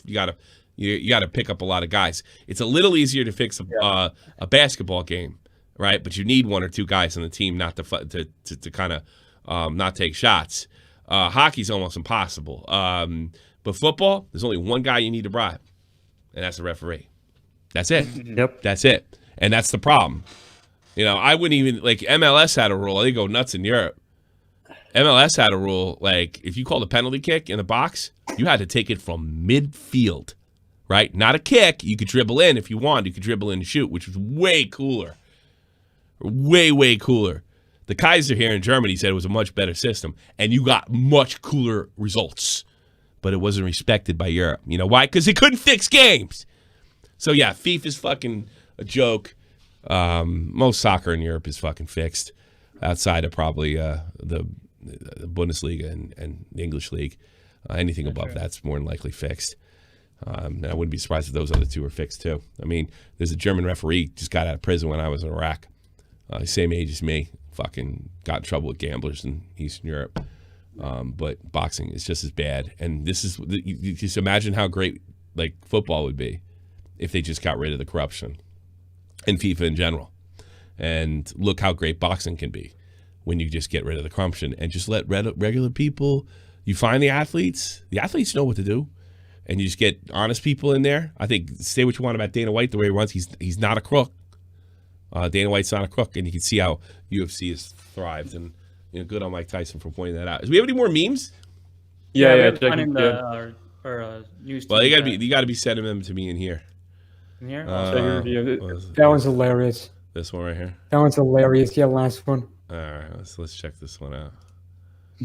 pick up a lot of guys. It's a little easier to fix a basketball game, right? But you need one or two guys on the team not to kind of not take shots. Hockey's almost impossible. But football, there's only one guy you need to bribe, and that's the referee. That's it. Yep. That's it. And that's the problem. I wouldn't even, MLS had a rule. They go nuts in Europe. MLS had a rule, if you called a penalty kick in the box, you had to take it from midfield, right? Not a kick. You could dribble in if you wanted. You could dribble in and shoot, which was way cooler. Way, way cooler. The Kaiser here in Germany said it was a much better system, and you got much cooler results. But it wasn't respected by Europe. You know why? Because they couldn't fix games. So, yeah, FIFA's fucking a joke. Most soccer in Europe is fucking fixed, outside of probably the Bundesliga and the English League. Anything above that's more than likely fixed. And I wouldn't be surprised if those other two are fixed too. I mean, there's a German referee just got out of prison when I was in Iraq. Same age as me. Fucking got in trouble with gamblers in Eastern Europe. But boxing is just as bad. And this is, you just imagine how great football would be if they just got rid of the corruption and FIFA in general. And look how great boxing can be when you just get rid of the corruption and just let regular people, you find the athletes know what to do, and you just get honest people in there. I think, say what you want about Dana White the way he runs, he's not a crook. Dana White's not a crook, and you can see how UFC has thrived, and good on Mike Tyson for pointing that out. Do we have any more memes? Yeah. News. Well, you gotta be sending them to me in here. In here? That one's hilarious. This one right here. That one's hilarious. Yeah, last one. All right, let's check this one out.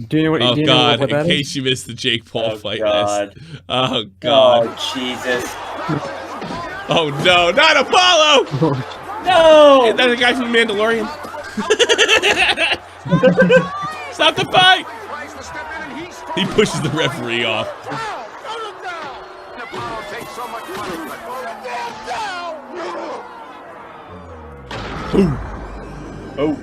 Do you know what? Oh do you God! know what In that case you missed the Jake Paul fight God. list. Oh God! Oh Jesus! Oh no! Not Apollo! No! Is that the guy from The Mandalorian? Stop the fight! He pushes the referee off. Ooh. Oh.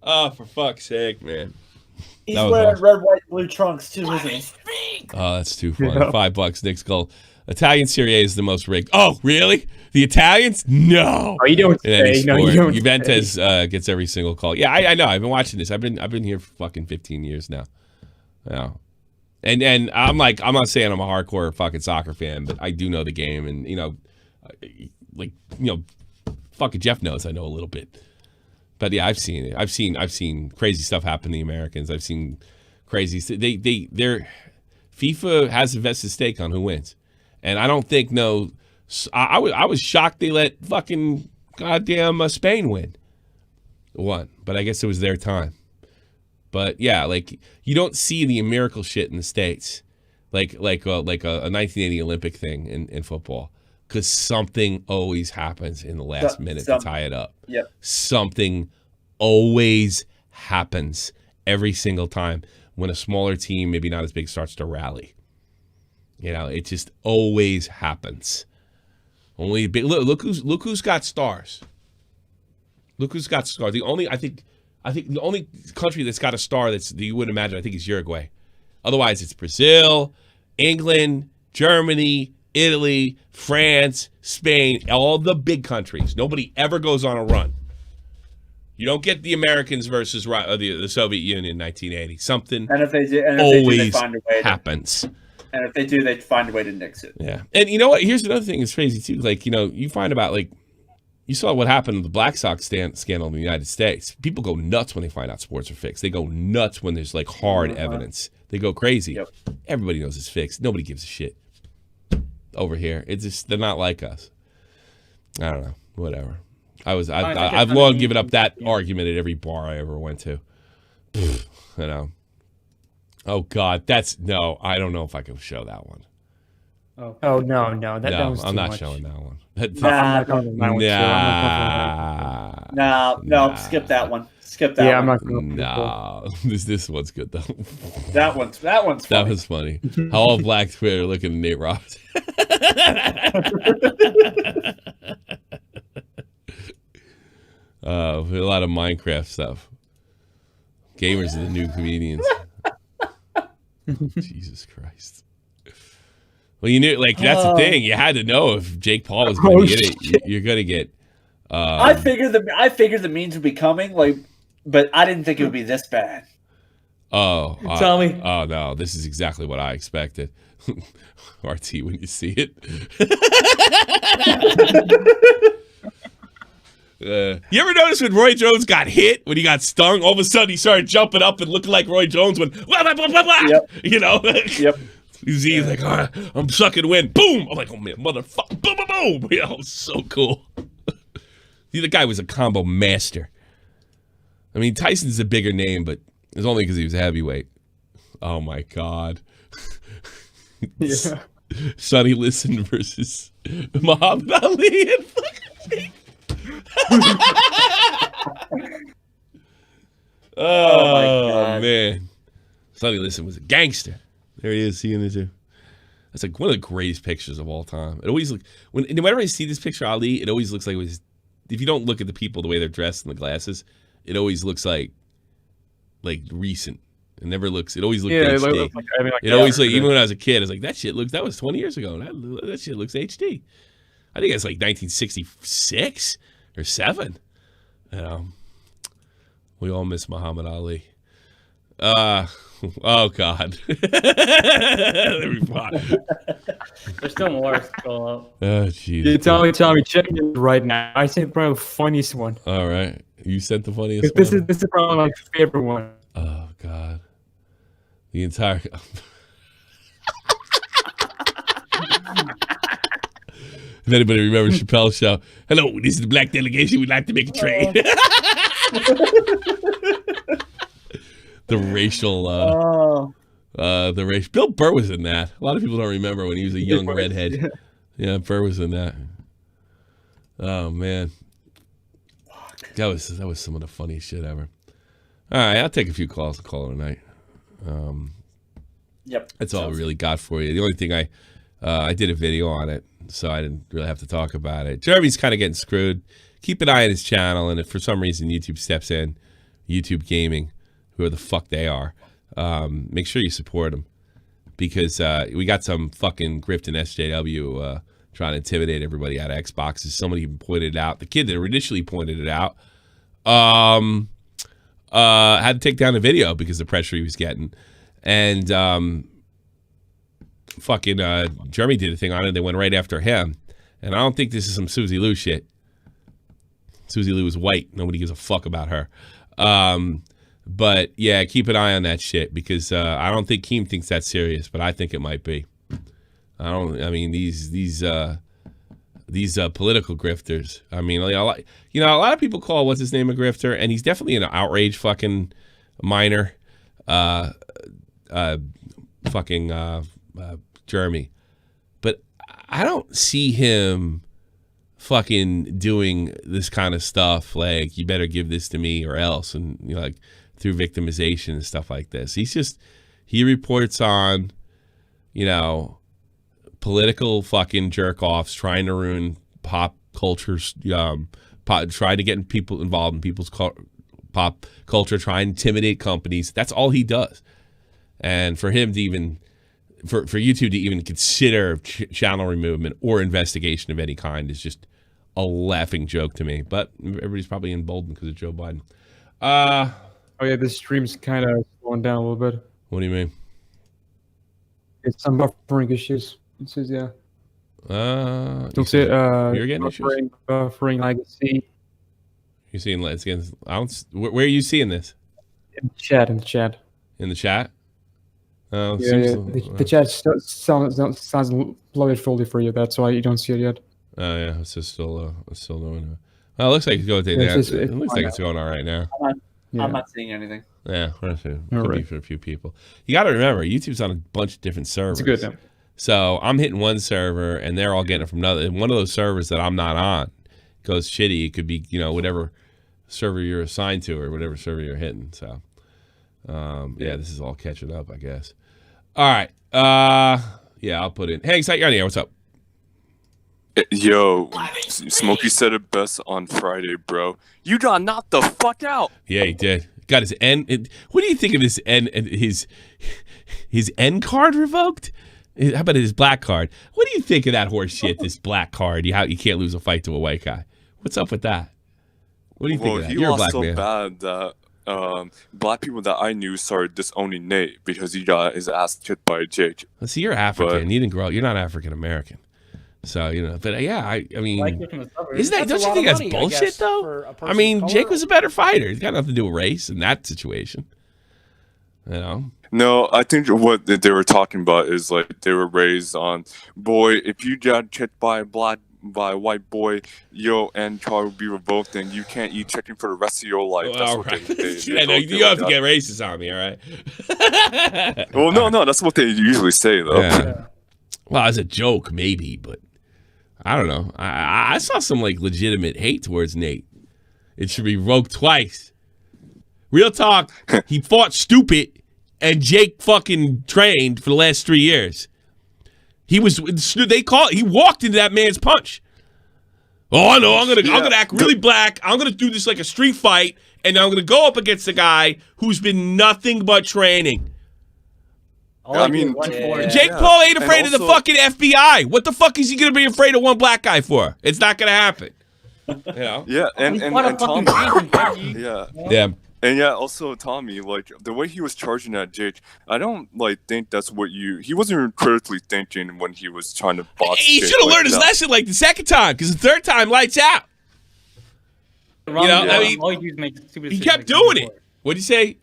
Oh, for fuck's sake, man. He's wearing awesome. red, white, blue trunks too, isn't he? Oh, that's too funny. Yeah. $5, Nick Skull. Italian Serie A is the most rigged. Oh, really? The Italians? No. Oh, you don't say. No, you don't. Juventus gets every single call. Yeah, I know. I've been watching this. I've been here for fucking 15 years now. Yeah. And I'm not saying I'm a hardcore fucking soccer fan, but I do know the game, and fucking Jeff knows I know a little bit. But yeah, I've seen it. I've seen crazy stuff happen to the Americans. I've seen crazy. They're FIFA has a vested stake on who wins, and I don't think I was shocked they let fucking goddamn Spain win. But I guess it was their time. But yeah, you don't see the miracle shit in the States, like a 1980 Olympic thing in football. Because something always happens in the last minute to tie it up. Yep. Something always happens every single time when a smaller team, maybe not as big, starts to rally. It just always happens. Only big. Look who's got stars. Look who's got stars. I think the only country that's got a star that you wouldn't imagine, I think, is Uruguay. Otherwise, it's Brazil, England, Germany, Italy, France, Spain, all the big countries. Nobody ever goes on a run. You don't get the Americans versus the Soviet Union in 1980. Something always happens. And if they do, they find a way to nix it. Yeah. And you know what? Here's another thing that's crazy, too. You find about, you saw what happened with the Black Sox scandal in the United States. People go nuts when they find out sports are fixed. They go nuts when there's, hard evidence. They go crazy. Yep. Everybody knows it's fixed. Nobody gives a shit. over here. It's just they're not like us. I don't know. Whatever. I've long given up that argument at every bar I ever went to. You know. Oh God, no. I don't know if I can show that one. Oh no, that was too I'm not much. showing that one. No, skip that one. Skip that one. I'm not going to. No, this one's good though. That one's funny. That was funny. How all black Twitter looking at Nate Roberts. A lot of Minecraft stuff. Gamers are the new comedians. Jesus Christ. Well, you knew, like, that's the thing. You had to know if Jake Paul was going to get it. You're going to get. I figured the memes would be coming, like, but I didn't think it would be this bad. Tell me. Oh no, this is exactly what I expected. RT, when you see it. You ever notice when Roy Jones got hit, when he got stung, all of a sudden he started jumping up and looking like Roy Jones when, Yep. You know? Yep. He's like, all right, I'm sucking wind. Boom! I'm like, oh man, motherfucker. Boom, boom, boom. You know, so cool. The guy was a combo master. I mean, Tyson's a bigger name, but it's only because he was a heavyweight. Oh my God. Yeah. Sonny Liston versus Muhammad Ali and fucking oh my God. Man. Sonny Liston was a gangster. There he is, seeing it too. That's like one of the greatest pictures of all time. It always whenever I see this picture of Ali, it always looks like it was, if you don't look at the people the way they're dressed and the glasses, it always looks like recent. It never looks. It always looks HD. It always even when I was a kid, I was like, that was 20 years ago. That shit looks HD. I think it's like 1966 or 7. You know, we all miss Muhammad Ali. Oh God. There's still more. Scroll up. Oh jeez. Tell me, check it right now. I sent probably the funniest one. All right, you sent the funniest this one. This is probably my favorite one. Oh God. The entire. If anybody remembers Chappelle's show, hello, this is the black delegation. We'd like to make a trade. The racial, Bill Burr was in that. A lot of people don't remember when he was a young redhead. Yeah, Burr was in that. Oh man, that was some of the funniest shit ever. All right, I'll take a few calls and call it a night. Yep, that's all we really got for you. The only thing I did a video on it, so I didn't really have to talk about it. Jeremy's kind of getting screwed. Keep an eye on his channel, and if for some reason YouTube steps in, YouTube Gaming, whoever the fuck they are, make sure you support them, because we got some fucking grift in SJW trying to intimidate everybody out of Xboxes. Somebody even pointed it out. The kid that initially pointed it out had to take down the video because of the pressure he was getting. And Jeremy did a thing on it. They went right after him. And I don't think this is some Susie Lou shit. Susie Lou is white. Nobody gives a fuck about her. But yeah, keep an eye on that shit, because I don't think Keem thinks that's serious, but I think it might be. I mean, these political grifters. I mean, a lot of people call what's his name a grifter, and he's definitely an outrage fucking minor. Jeremy, but I don't see him fucking doing this kind of stuff. Like, you better give this to me or else, and like through victimization and stuff like this. He reports on, political fucking jerk offs trying to ruin pop cultures, trying to get people involved in people's pop culture, trying to intimidate companies. That's all he does. And for him to even, for YouTube to even consider channel removal or investigation of any kind is just a laughing joke to me. But everybody's probably emboldened because of Joe Biden. Oh yeah, this stream's kind of slowing down a little bit. What do you mean? It's some buffering issues. It says yeah. You're getting buffering legacy. You're seeing where are you seeing this? In the chat. In the chat? The chat sounds loaded fully for you. That's why you don't see it yet. Oh yeah, it's just still doing it. Well, it looks like it's going. It looks like it's going all right now. I'm not seeing anything. Yeah, could be for a few people. You got to remember, YouTube's on a bunch of different servers. It's good. So I'm hitting one server, and they're all getting it from another. And one of those servers that I'm not on goes shitty. It could be whatever server you're assigned to or whatever server you're hitting. So this is all catching up, I guess. All right. I'll put in. Hey, you're on the air. What's up? Yo, Smokey said it best on Friday, bro. You got knocked the fuck out. Yeah, he did. Got his N. What do you think of his N? His N card revoked? How about his black card? What do you think of that horse shit? This black card? You can't lose a fight to a white guy. What's up with that? What do you think of that? You're a black man. Bad that black people that I knew started disowning Nate because he got his ass kicked by Jake. Well, see, you're African. You didn't grow up. You're not African American. So, but yeah, I mean, isn't that, don't you think that's bullshit, though? I mean, Jake was a better fighter. It's got nothing to do with race in that situation. No, I think what they were talking about is like they were raised on, boy, if you got kicked by a white boy, your N card will be revoked and you can't eat chicken for the rest of your life. That's what they you have to get racist on me, all right? Well, no, that's what they usually say, though. Yeah. Well, as a joke, maybe, but I don't know. I saw some legitimate hate towards Nate. It should be revoked twice. Real talk. He fought stupid, and Jake fucking trained for the last 3 years. He walked into that man's punch. Oh no, I'm gonna act really black. I'm gonna do this like a street fight, and I'm gonna go up against a guy who's been nothing but training. Jake Paul ain't afraid of the fucking FBI. What the fuck is he gonna be afraid of one black guy for? It's not gonna happen. Yeah, and Tommy. Also Tommy, the way he was charging at Jake, I don't think that's what he wasn't critically thinking when he was trying to box. He should have learned his lesson the second time, because the third time lights out. He kept doing it. What'd you say,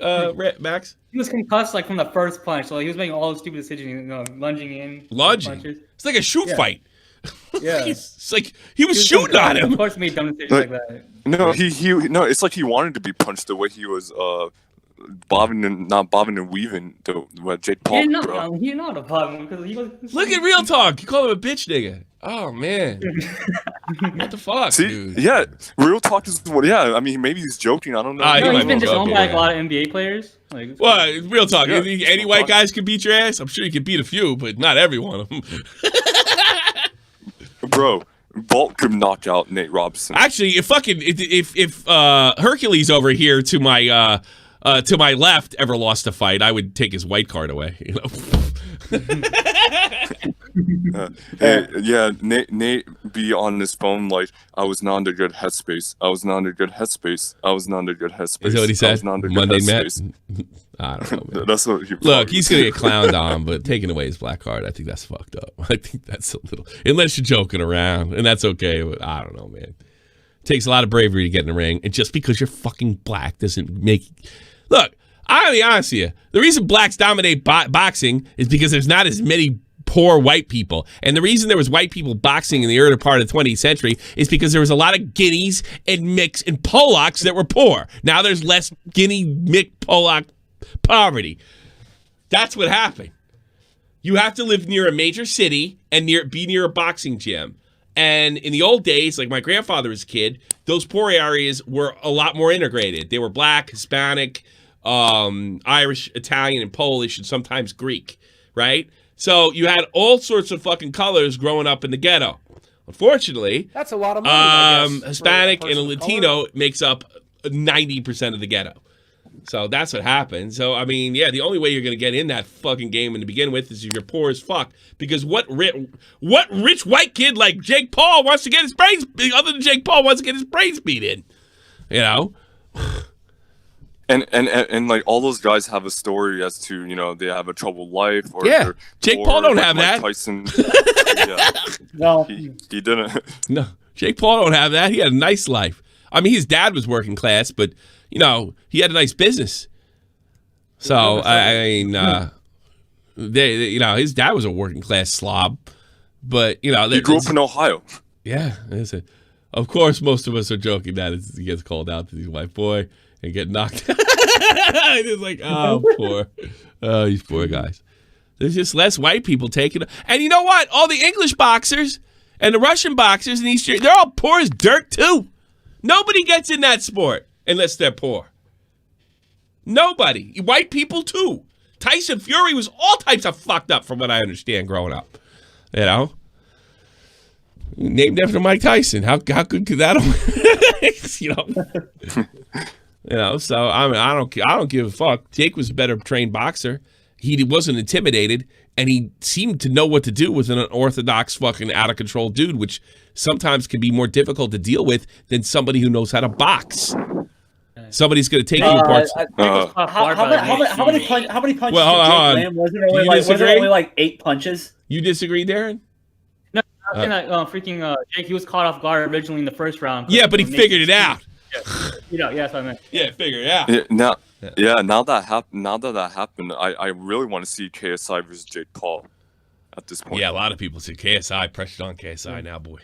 Max? He was concussed from the first punch, so he was making all the stupid decisions, lunging in. Punches. It's like a shoot fight. Yeah, it's like he was shooting on him. Of course, made dumb decisions like that. No, it's like he wanted to be punched the way he was bobbing and weaving what Jake Paul. He didn't know how to bob because he was. Look at Real Talk. You call him a bitch nigga. Oh man, what the fuck? See, dude? Yeah, Real Talk is what. Yeah, I mean, maybe he's joking. I don't know. He's been disowned by a lot of NBA players. Real Talk. Yeah, any white guys can beat your ass. I'm sure you can beat a few, but not every one of them. Bro, Bolt could knock out Nate Robinson. Actually, if Hercules over here to my left ever lost a fight, I would take his white card away. Nate be on his phone I was not in a good headspace. I was not in a good headspace. I was not in a good headspace. Is that what he said? Monday Matt? I don't know, man. That's what Look, he's gonna get clowned on, but taking away his black card, I think that's fucked up. I think that's a little, unless you're joking around, and that's okay. But I don't know, man. It takes a lot of bravery to get in the ring, and just because you're fucking black doesn't make. Look, I'll be honest with you. The reason blacks dominate boxing is because there's not as many poor white people. And the reason there was white people boxing in the early part of the 20th century is because there was a lot of Guineas and Micks and Polacks that were poor. Now there's less Guinea, Mick, Polak poverty. That's what happened. You have to live near a major city and be near a boxing gym. And in the old days, like my grandfather was a kid, those poor areas were a lot more integrated. They were black, Hispanic, Irish, Italian, and Polish, and sometimes Greek, right? So you had all sorts of fucking colors growing up in the ghetto. Unfortunately, that's a lot of money. I guess, Hispanic and a Latino makes up 90% of the ghetto. So that's what happened. So, I mean, yeah, the only way you're going to get in that fucking game and to begin with is if you're poor as fuck. Because what rich white kid like Jake Paul wants to get his brains, other than Jake Paul wants to get his brains beat in? You know? And like all those guys have a story as to, you know, they have a troubled life. Or yeah, Jake Paul don't have that. Tyson, no, he didn't. No, Jake Paul don't have that. He had a nice life. I mean, his dad was working class, but you know, he had a nice business. So I mean, you know, his dad was a working class slob, but you know, he grew up in Ohio. Yeah, of course, most of us are joking that he gets called out to the white boy and get knocked. It's like, these poor guys. There's just less white people taking it. And you know what? All the English boxers and the Russian boxers and they're all poor as dirt too. Nobody gets in that sport unless they're poor. Nobody. White people too. Tyson Fury was all types of fucked up from what I understand growing up. You know? Named after Mike Tyson. How good could that have you know? You know, so I mean, I don't give a fuck. Jake was a better trained boxer. He wasn't intimidated, and he seemed to know what to do with an unorthodox fucking out of control dude, which sometimes can be more difficult to deal with than somebody who knows how to box. Somebody's going to take you apart. How many punches? Well, did Jake land? Was it only like 8 punches? You disagree, Darren? No, I think that Jake, he was caught off guard originally in the first round. Yeah, but he figured it out. Yeah, that's what I meant. Yeah, figure it out. Now that happened, I really want to see KSI versus Jake Paul at this point. Yeah, a lot of people say KSI, pressure's on KSI now, boy.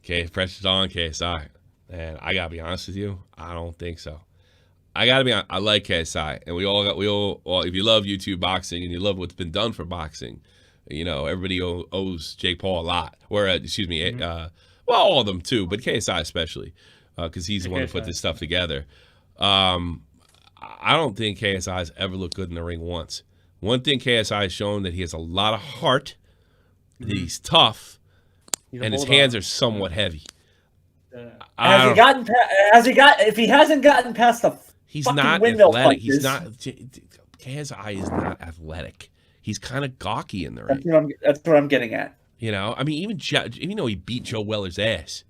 Okay, pressure's on KSI. And I gotta be honest with you, I don't think so. I gotta be honest, I like KSI, and we all if you love YouTube boxing and you love what's been done for boxing, you know, everybody owes Jake Paul a lot. Or well, all of them too, but KSI especially. Because he's the one who put this stuff together. I don't think KSI has ever looked good in the ring once. One thing KSI has shown that he has a lot of heart, that he's tough, and his hands are somewhat heavy. If he hasn't gotten past the he's not windmill athletic. punches. He's not. KSI is not athletic. He's kind of gawky in the ring. That's what I'm getting at. You know, I mean, even though he beat Joe Weller's ass,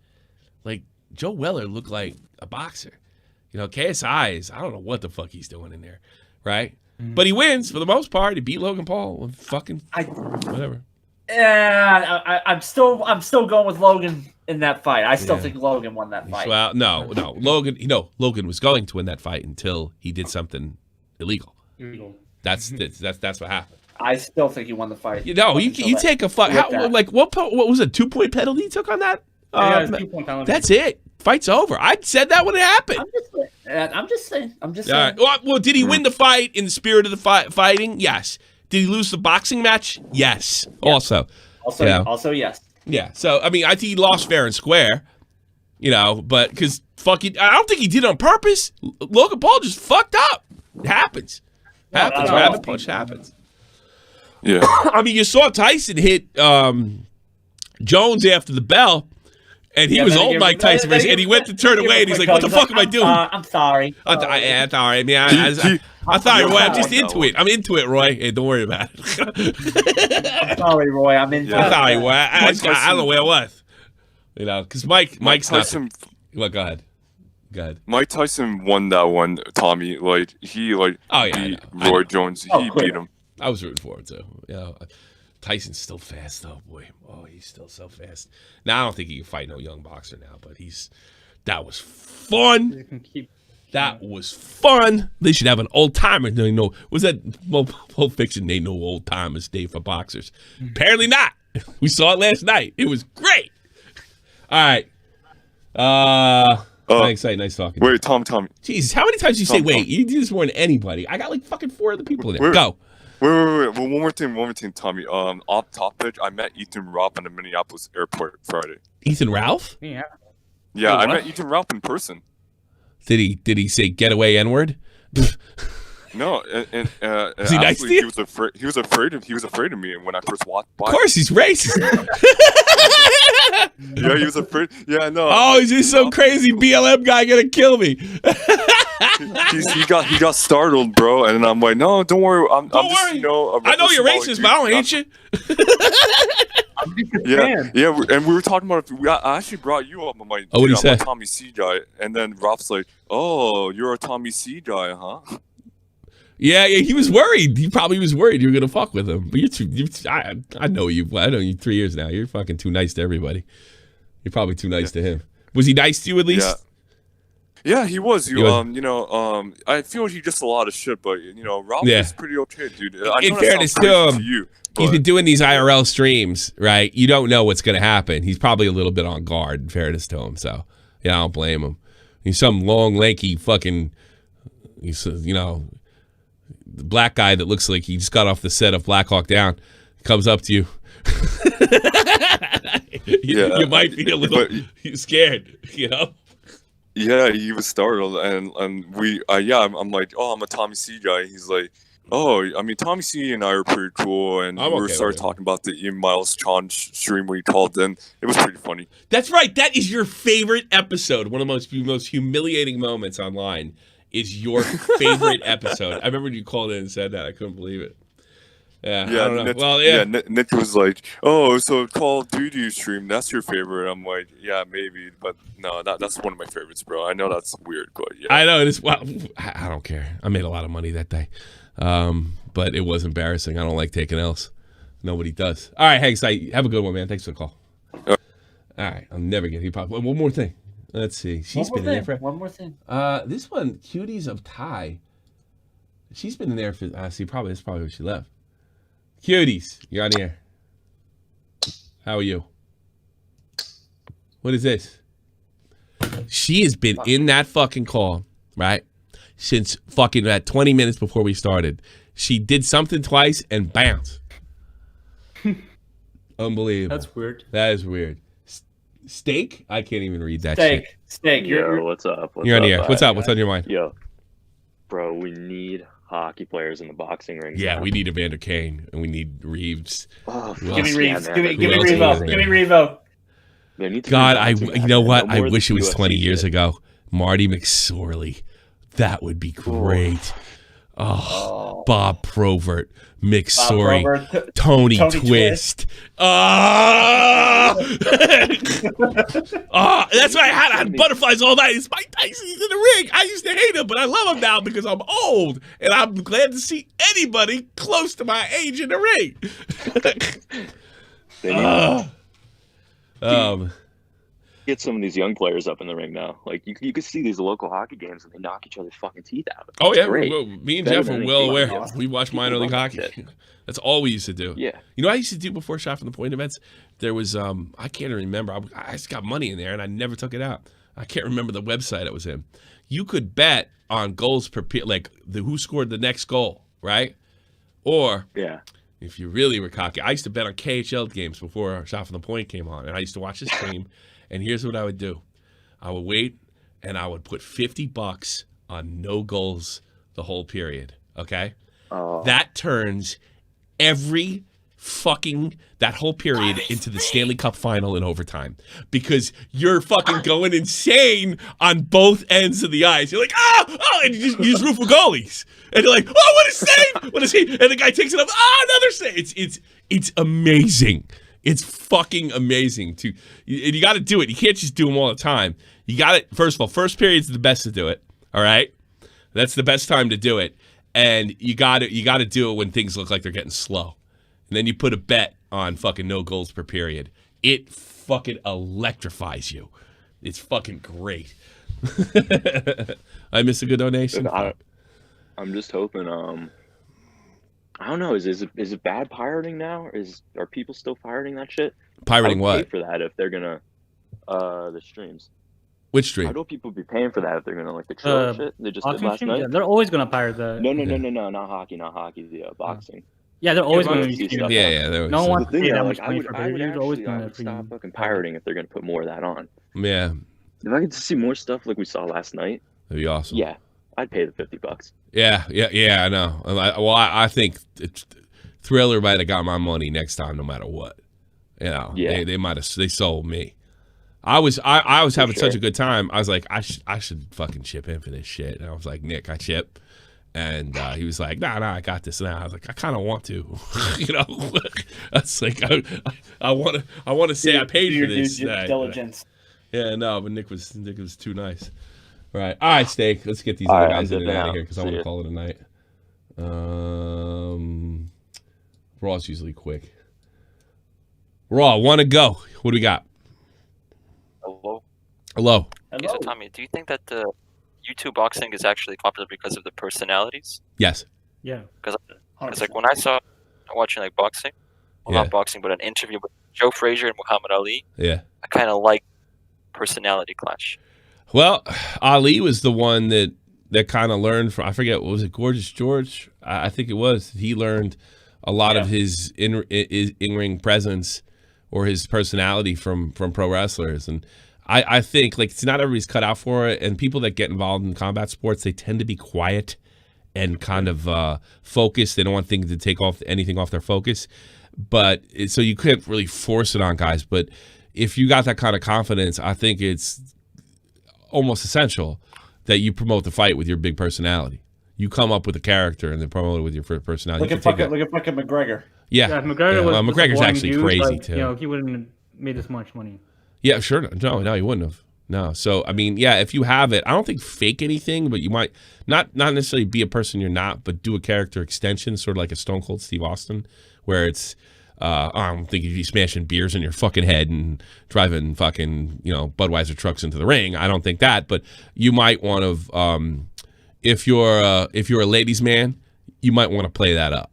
like. Joe Weller looked like a boxer. You know, KSI is, I don't know what the fuck he's doing in there, right? But he wins for the most part. He beat Logan Paul. Whatever. Yeah, I'm still going with Logan in that fight. I still think Logan won that fight. Well, no. Logan was going to win that fight until he did something illegal. That's what happened. I still think he won the fight. You know, you take a fight. What was a 2-point penalty he took on that? That's it. Fight's over. I said that when it happened. I'm just saying. Right. Well, did he win the fight in the spirit of the fighting? Yes. Did he lose the boxing match? Yes. Also, yes. Yeah. So I mean, I think he lost fair and square. You know, but because I don't think he did it on purpose. Logan Paul just fucked up. It happens. Rabbit punch happens. Yeah. I mean, you saw Tyson hit Jones after the bell. And he was old Mike Tyson, and he went to turn away, and he's like, "What the fuck am I doing?" I'm sorry. I'm sorry. I mean, I'm sorry, Roy. I'm just into it. I'm into it, Roy. Hey, don't worry about it. I'm sorry, Roy. I'm into it. I'm sorry, Roy. I don't know where I was. You know, because Mike's Tyson. Well, go ahead. Mike Tyson won that one, Tommy. Like he beat Roy Jones. He beat him. I was rooting for him too. You know, Tyson's still fast though, boy. Oh, he's still so fast. Now I don't think he can fight no young boxer now, but that was fun. That was fun. They should have an old timer. Was that Pulp Fiction? They know old timers day for boxers. Apparently not. We saw it last night. It was great. All right. Thanks, nice talking. Wait, Tom. Jesus, how many times do you say wait? You do this more than anybody. I got like fucking 4 other people in there. Go. Wait. Well, one more thing, Tommy. Off topic, I met Ethan Ralph at the Minneapolis airport Friday. Ethan Ralph? Yeah. Yeah, I met Ethan Ralph in person. Did he say getaway N-word? No, and was he nice to you? He was afraid of me when I first walked by. Of course, he's racist. Yeah, he was afraid. Yeah, no. Oh, is this some crazy BLM guy gonna kill me? he got startled, bro, and I'm like, no, don't worry. I'm just, I know you're racist, but I don't hate you. Yeah, and we were talking about I actually brought you up. I'm like, what did he say? I'm a Tommy C guy, and then Ralph's like, oh, you're a Tommy C guy, huh? Yeah, he was worried. He probably was worried you were gonna fuck with him. But I know you. I know you 3 years now. You're fucking too nice to everybody. You're probably too nice to him. Was he nice to you at least? Yeah, he was. He was. I feel he just a lot of shit, but Ralph Yeah. is pretty okay, dude. I In know that fairness sounds crazy to him, you, he's but- been doing these IRL streams, right? You don't know what's going to happen. He's probably a little bit on guard, in fairness to him. So, yeah, I don't blame him. He's some long, lanky fucking, the black guy that looks like he just got off the set of Black Hawk Down. Comes up to you. You might be a little scared, Yeah, he was startled, and I'm like, oh, I'm a Tommy C guy. He's like, oh, I mean, Tommy C and I are pretty cool, and we started talking about the Ian Miles Chon stream when he called in. It was pretty funny. That's right. That is your favorite episode. One of the most humiliating moments online is your favorite episode. I remember when you called in and said that. I couldn't believe it. Yeah, I don't know. Nick was like, "Oh, so Call of Duty stream, that's your favorite?" I'm like, "Yeah, maybe, but no, that's one of my favorites, bro. I know that's weird, but yeah." I know it is. Well, I don't care. I made a lot of money that day, but it was embarrassing. I don't like taking L's. Nobody does. All right, Hanks, have a good one, man. Thanks for the call. All right, I'm never getting pop. One more thing. Let's see. She's been in there for one more thing. This one, Cuties of Ty. She's been in there for. That's probably where she left. Cuties, you're on the air. How are you? What is this? She has been in that fucking call, right? Since fucking 20 minutes before we started. She did something twice and bounced. Unbelievable. That's weird. That is weird. Steak? I can't even read that shit. Steak. Yo, what's up? You're on the air. What's up? What's on your mind? Yo, bro, we need hockey players in the boxing ring. Yeah, we need Evander Kane and we need Reeves. Oh, give me Reeves. Give me Revo. Give me Revo. God, you know what? I wish it was 20 years ago. Marty McSorley. That would be great. Oh, Bob Provert, McSorley, Tony Twist. That's why I had butterflies all night. It's Mike Tyson. He's in the ring. I used to hate him, but I love him now because I'm old and I'm glad to see anybody close to my age in the ring. Get some of these young players up in the ring now. Like you can see these local hockey games and they knock each other's fucking teeth out. Oh yeah, me and Jeff are well aware. We watch minor league hockey. That's all we used to do. Yeah. You know what I used to do before Shot from the Point events? There was I can't remember. I just got money in there and I never took it out. I can't remember the website it was in. You could bet on goals per like who scored the next goal, right? Or if you really were cocky, I used to bet on KHL games before Shot from the Point came on, and I used to watch the stream. And here's what I would do. I would wait, and I would put $50 on no goals the whole period, okay? That turns every that whole period into the Stanley Cup final in overtime because you're fucking going insane on both ends of the ice. You're like, and you just root for goalies. And you're like, oh, what a save! What a save! And the guy takes it up, another save! It's amazing. It's fucking amazing you got to do it. You can't just do them all the time. You got it. First of all, first period's the best to do it. All right, that's the best time to do it. And you got to do it when things look like they're getting slow. And then you put a bet on fucking no goals per period. It fucking electrifies you. It's fucking great. I missed a good donation. I'm just hoping. I don't know. Is it bad pirating now? Are people still pirating that shit? Pirating what? Pay for that if they're gonna the streams. Which stream? How do people be paying for that if they're gonna like the trail shit they just did last night? Yeah, they're always gonna pirate that. No, not hockey, the boxing. Yeah, they're always gonna be stuff. Yeah. No one wants to pay that much I money would for pay-per-views. Always gonna stop fucking pirating if they're gonna put more of that on. Yeah. If I get to see more stuff like we saw last night, that'd be awesome. Yeah, I'd pay the $50. Yeah, I know. I think Thriller might have got my money next time, no matter what. You know, they sold me. I was having such a good time. I was like, I should fucking chip in for this shit. And I was like, Nick, I chip. And he was like, nah, I got this now. I was like, I kind of want to, you know. I was like, I want to say I paid for this. Diligence. Yeah, no, but Nick was too nice. All right, Steak. Let's get these other guys in and out of here because I want to call it a night. Raw's usually quick. Want to go? What do we got? Hello. Hello. So Tommy, do you think that the YouTube boxing is actually popular because of the personalities. Yes. Yeah. Because like when I saw watching like boxing, well, not boxing, but an interview with Joe Frazier and Muhammad Ali. Yeah. I kind of like personality clash. Well, Ali was the one that kind of learned from, I forget, what was it, Gorgeous George? I think it was. He learned a lot of his in-ring presence or his personality from pro wrestlers. And I think, like, it's not everybody's cut out for it. And people that get involved in combat sports, they tend to be quiet and kind of focused. They don't want things to take anything off their focus. But so you couldn't really force it on guys. But if you got that kind of confidence, I think it's almost essential that you promote the fight with your big personality. You come up with a character and then promote it with your personality. Look at fucking McGregor. Yeah, McGregor's actually crazy too. You know, he wouldn't have made this much money. Yeah, sure. No, he wouldn't have. No. So I mean, yeah, if you have it, I don't think fake anything, but you might not necessarily be a person you're not, but do a character extension, sort of like a Stone Cold Steve Austin, where it's I don't think if you smashing beers in your fucking head and driving fucking Budweiser trucks into the ring. I don't think that, but you might want to. If you're a ladies' man, you might want to play that up.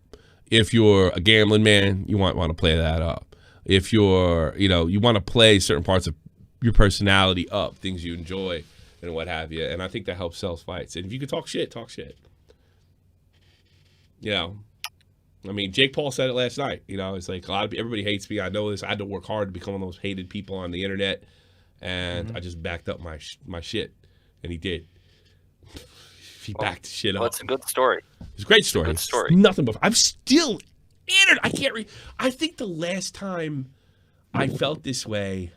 If you're a gambling man, you might want to play that up. If you're you want to play certain parts of your personality up, things you enjoy and what have you. And I think that helps sell fights. And if you can talk shit, talk shit. I mean, Jake Paul said it last night. It's like everybody hates me. I know this. I had to work hard to become one of those hated people on the internet, and I just backed up my shit, and he did. He backed shit up. Well, it's a good story. It's a great story. Good story. It's nothing but I'm still in it. I can't read. I think the last time I felt this way,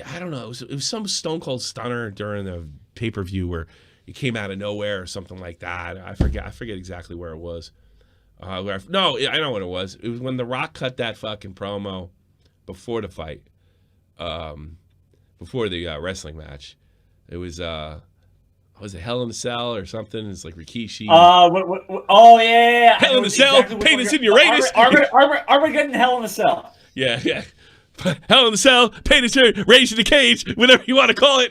I don't know. It was some Stone Cold Stunner during the pay-per-view where it came out of nowhere or something like that. I forget exactly where it was. No, I know what it was. It was when The Rock cut that fucking promo before the fight, before the wrestling match. It was it Hell in a Cell or something? It's like Rikishi. Oh yeah. Hell in a Cell. Pain is in your anus. Armageddon, Hell in a Cell. Yeah. Hell in the Cell, pain is here, rage in the cage, whatever you want to call it.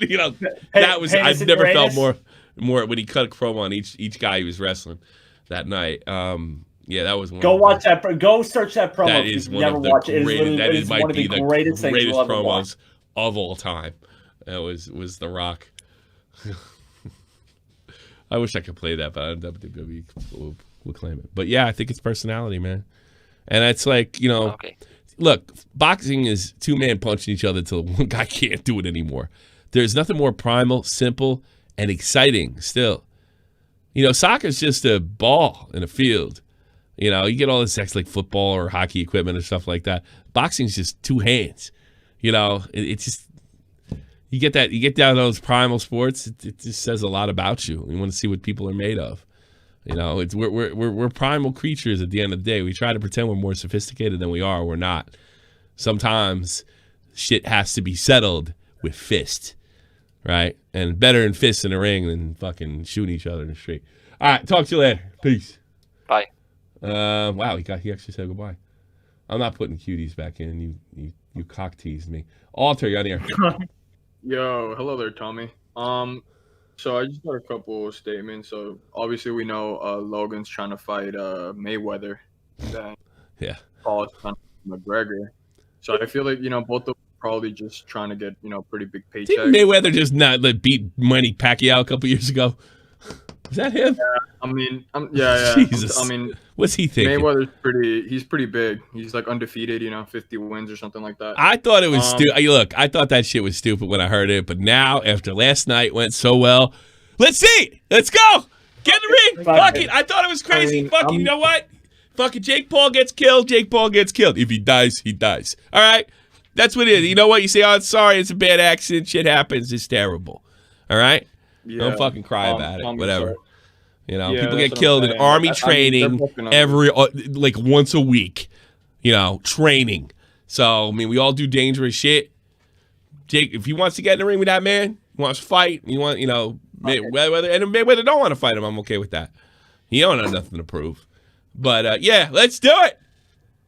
That was I've never felt more when he cut a promo on each guy he was wrestling that night. Yeah, that was one. Go search that promo. That is one of the greatest. That might be the greatest promos of all time. That was The Rock. I wish I could play that, but I don't think we'll claim it. But yeah, I think it's personality, man. And it's like okay. Look, boxing is two men punching each other until one guy can't do it anymore. There's nothing more primal, simple, and exciting still. Soccer's just a ball in a field. You get all this sex like football or hockey equipment or stuff like that. Boxing's just two hands. It's just you get down to those primal sports. It just says a lot about you. You want to see what people are made of. We're primal creatures at the end of the day. We try to pretend we're more sophisticated than we are. We're not. Sometimes shit has to be settled with fist, right? And better in fists in the ring than fucking shooting each other in the street. All right, talk to you later. Peace. Bye. Wow, he actually said goodbye. I'm not putting cuties back in. You cock teased me. Alter, you on here. Yo, hello there, Tommy. So I just got a couple of statements. So obviously we know Logan's trying to fight Mayweather. Yeah. Paul's trying to fight McGregor. So I feel like both of them probably just trying to get pretty big paycheck. Didn't Mayweather just not beat Manny Pacquiao a couple years ago? Is that him? Yeah, yeah. Jesus. What's he thinking? Mayweather's he's pretty big. He's like undefeated, 50 wins or something like that. I thought it was stupid. Look, I thought that shit was stupid when I heard it, but now after last night went so well, let's see. Let's go. Get in the ring. Fuck it. I thought it was crazy. You know what? Fucking Jake Paul gets killed. Jake Paul gets killed. If he dies, he dies. All right? That's what it is. You know what? You say, oh, sorry, it's a bad accident. Shit happens. It's terrible. All right? Yeah. Don't fucking cry about it. Whatever. People get killed in army training every once a week. Training. So we all do dangerous shit. Jake, if he wants to get in the ring with that man, he wants to fight. You want, Mayweather don't want to fight him. I'm okay with that. He don't have nothing to prove. But yeah, let's do it.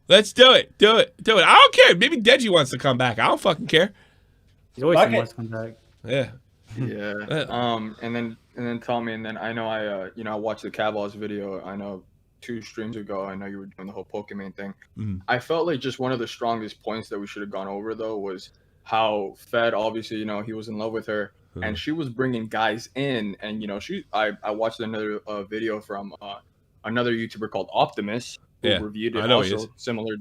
Let's do it. Do it. I don't care. Maybe Deji wants to come back. I don't fucking care. He always wants to come back. Yeah. Yeah. And then Tommy, and then I know I watched the Cavaliers video. I know 2 streams ago. I know you were doing the whole Pokemon thing. I felt like just one of the strongest points that we should have gone over though was how Fed, obviously, he was in love with her, and she was bringing guys in, and I watched another video from another YouTuber called Optimus who reviewed it. I know also similar.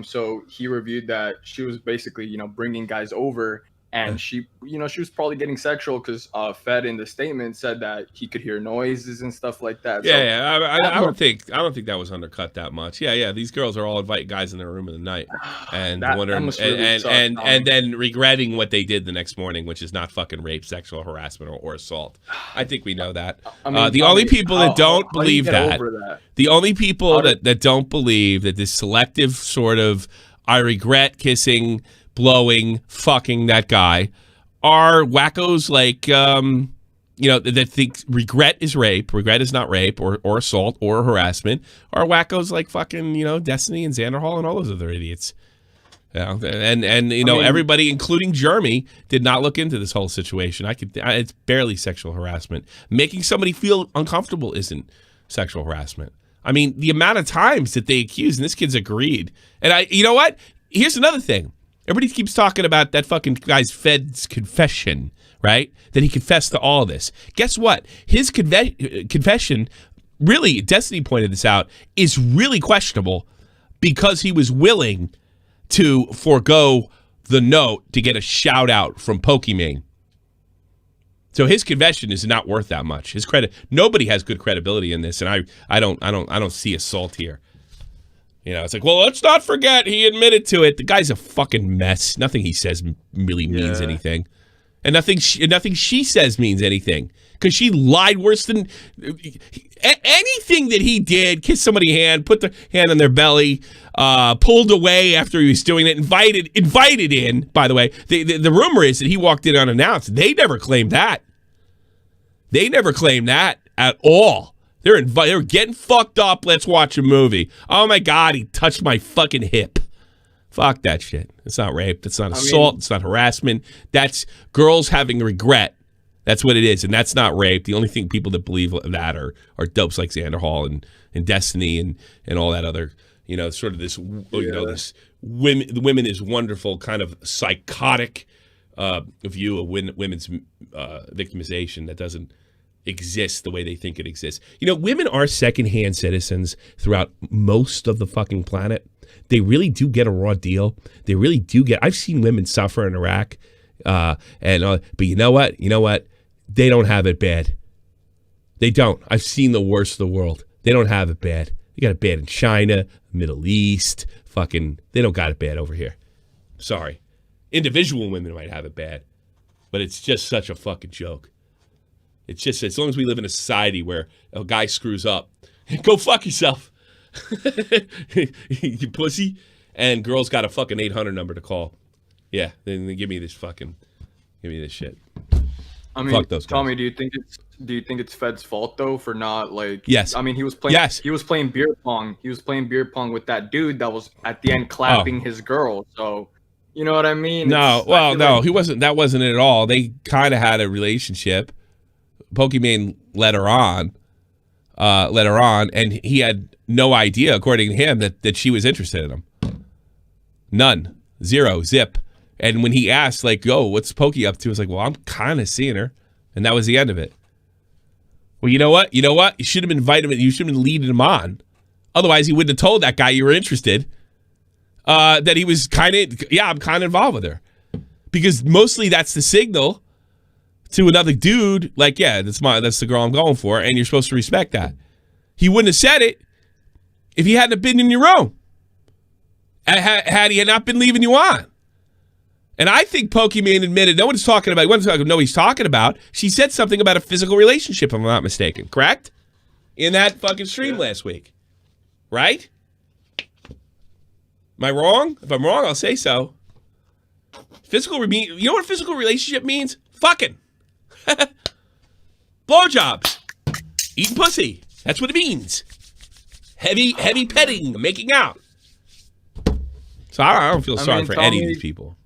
So he reviewed that she was basically bringing guys over. And she was probably getting sexual because Fed in the statement said that he could hear noises and stuff like that. I don't think that was undercut that much. Yeah. These girls are all inviting guys in their room in the night and wondering and then regretting what they did the next morning, which is not fucking rape, sexual harassment, or assault. I think we know that. The only people that don't believe that, the only people that don't believe that this selective sort of I regret kissing, blowing, fucking that guy are wackos like that think regret is rape, regret is not rape or assault or harassment, are wackos like fucking Destiny and Xanderhall and all those other idiots. And everybody, including Jeremy, did not look into this whole situation. It's barely sexual harassment. Making somebody feel uncomfortable isn't sexual harassment. I mean, the amount of times that they accused, and this kid's agreed. And you know what? Here's another thing. Everybody keeps talking about that fucking guy's Fed's confession, right? That he confessed to all this. Guess what? His confession, really, Destiny pointed this out, is really questionable because he was willing to forego the note to get a shout out from Pokimane. So his confession is not worth that much. His credit, nobody has good credibility in this, and I don't see assault here. It's like, well, let's not forget he admitted to it. The guy's a fucking mess. Nothing he says really means anything, and nothing she says means anything because she lied worse than anything that he did. Kissed somebody's hand, put the hand on their belly, pulled away after he was doing it, invited in. By the way, the rumor is that he walked in unannounced. They never claimed that. They never claimed that at all. They're getting fucked up. Let's watch a movie. Oh my God, he touched my fucking hip. Fuck that shit. It's not rape. It's not assault. It's not harassment. That's girls having regret. That's what it is, and that's not rape. The only thing people that believe that are dopes like Xanderhall and Destiny and all that other sort of this this women is wonderful kind of psychotic view of women's victimization that doesn't exist the way they think it exists. Women are secondhand citizens throughout most of the fucking planet. They really do get a raw deal. They really do get. I've seen women suffer in Iraq, but you know what? They don't have it bad. They don't. I've seen the worst of the world. They don't have it bad. They got it bad in China, Middle East. They don't got it bad over here. Sorry. Individual women might have it bad, but it's just such a fucking joke. It's just, as long as we live in a society where a guy screws up, go fuck yourself, you pussy, and girls got a fucking 800 number to call. Yeah, then give me this shit. I mean, fuck those guys. Tommy, do you think it's Fed's fault though for not Yes. I mean, he was playing beer pong. He was playing beer pong with that dude that was at the end clapping his girl. So, you know what I mean? No, he wasn't. That wasn't it at all. They kind of had a relationship. Pokimane led her on, and he had no idea, according to him, that she was interested in him. None. Zero. Zip. And when he asked, like, "Oh, what's Pokey up to?" I was like, "Well, I'm kind of seeing her," and that was the end of it. Well, you know what? You should have invited him. You should have been leading him on. Otherwise, he wouldn't have told that guy you were interested. That he was I'm kind of involved with her, because mostly that's the signal to another dude, like, yeah, that's the girl I'm going for, and you're supposed to respect that. He wouldn't have said it if he hadn't been in your room. Had he not been leaving you on. And I think Pokimane admitted, nobody's talking about. She said something about a physical relationship, if I'm not mistaken, correct? In that fucking stream last week. Right? Am I wrong? If I'm wrong, I'll say so. You know what physical relationship means? Fucking. Blowjobs. Eating pussy. That's what it means. Heavy petting, making out. So I don't feel sorry for any of these people.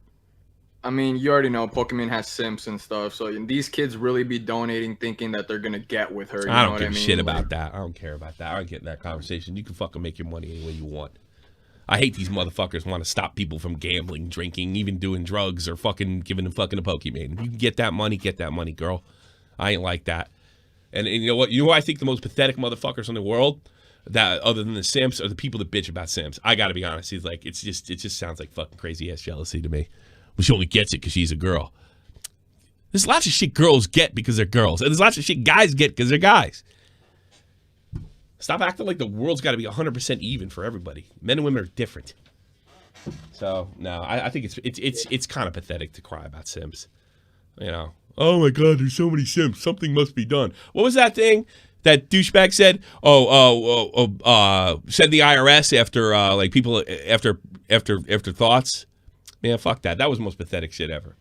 I mean, you already know Pokemon has simps and stuff, so these kids really be donating thinking that they're gonna get with her. I don't give a shit about that. I don't care about that. I don't get in that conversation. You can fucking make your money any way you want. I hate these motherfuckers want to stop people from gambling, drinking, even doing drugs, or fucking giving them fucking a Pokemon. You can get that money, girl. I ain't like that. And you know what? You know what I think the most pathetic motherfuckers in the world, that other than the simps, are the people that bitch about simps. I gotta be honest. He's like, it just sounds like fucking crazy ass jealousy to me. Well, she only gets it because she's a girl. There's lots of shit girls get because they're girls, and there's lots of shit guys get because they're guys. Stop acting like the world's got to be 100% even for everybody. Men and women are different. So no, I think it's kind of pathetic to cry about simps. You know, oh my God, there's so many simps. Something must be done. What was that thing that douchebag said? Said the IRS after like people after thoughts. Man, fuck that. That was the most pathetic shit ever.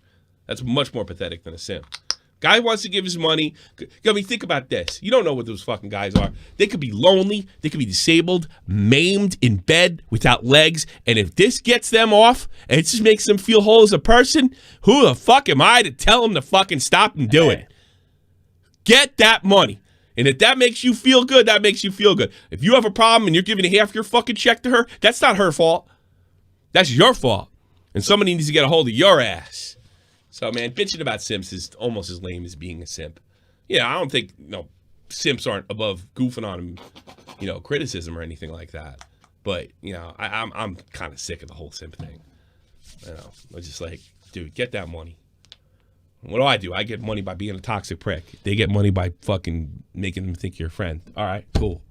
That's much more pathetic than a simp. Guy wants to give his money. I mean, think about this. You don't know what those fucking guys are. They could be lonely. They could be disabled, maimed, in bed, without legs. And if this gets them off, and it just makes them feel whole as a person, who the fuck am I to tell them to fucking stop and do it? Get that money. And if that makes you feel good, that makes you feel good. If you have a problem and you're giving half your fucking check to her, that's not her fault. That's your fault. And somebody needs to get a hold of your ass. So, man, bitching about simps is almost as lame as being a simp. Yeah, I don't think, simps aren't above goofing on, criticism or anything like that. But, I'm kind of sick of the whole simp thing. I'm just like, dude, get that money. What do? I get money by being a toxic prick. They get money by fucking making them think you're a friend. All right, cool.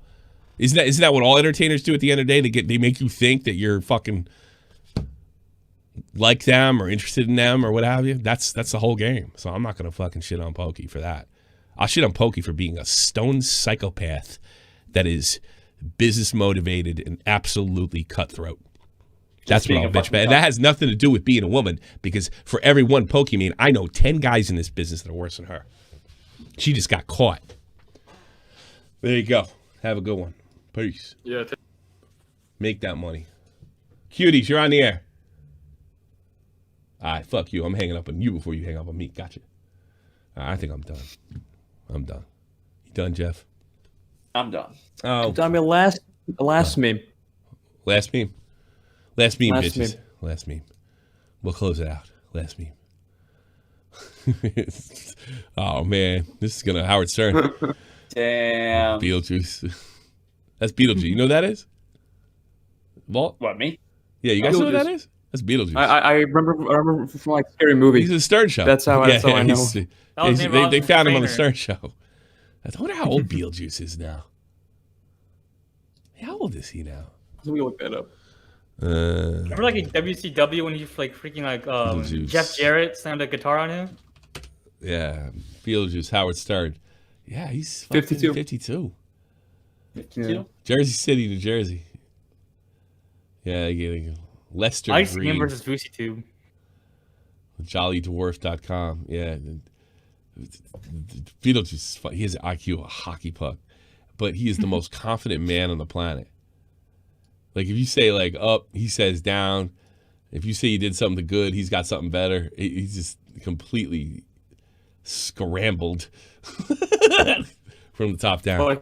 Isn't that what all entertainers do at the end of the day? They make you think that you're fucking like them or interested in them or what have you. That's the whole game. So I'm not gonna fucking shit on Pokey for that. I'll shit on Pokey for being a stone psychopath that is business motivated and absolutely cutthroat. That's what I'll bitch about. And that has nothing to do with being a woman, because for every one Pokemon, I know 10 guys in this business that are worse than her. She just got caught. There you go. Have a good one. Peace. Yeah. Make that money. Cuties, you're on the air. All right, fuck you. I'm hanging up on you before you hang up on me. Gotcha. All right, I think I'm done. I'm done. You done, Jeff? I'm done. Oh, Done. Last meme. Last meme. Last meme, bitches. Last meme. We'll close it out. Last meme. Oh, man. This is going to Howard Stern. Damn. Beetlejuice. That's Beetlejuice. You know what that is? Vault? What, me? Yeah, you guys know what that is? That's Beetlejuice. I remember from like Scary Movie. He's in the Stern Show. That's how I know. They found him on the Stern Show. I wonder how old Beetlejuice is now. How old is he now? Let me look that up. Remember like in WCW when he like freaking like Jeff Jarrett slammed a guitar on him? Yeah, Beetlejuice, Howard Stern. Yeah, he's 52. 52. 52? Yeah. Jersey City, New Jersey. Yeah, Lester Ice Green. versus VoocyTube. JollyDwarf.com. Yeah. Beetlejuice is fun. He has an IQ of a hockey puck, but he is the most confident man on the planet. Like, if you say, like, up, he says down. If you say you did something good, he's got something better. He's just completely scrambled from the top down.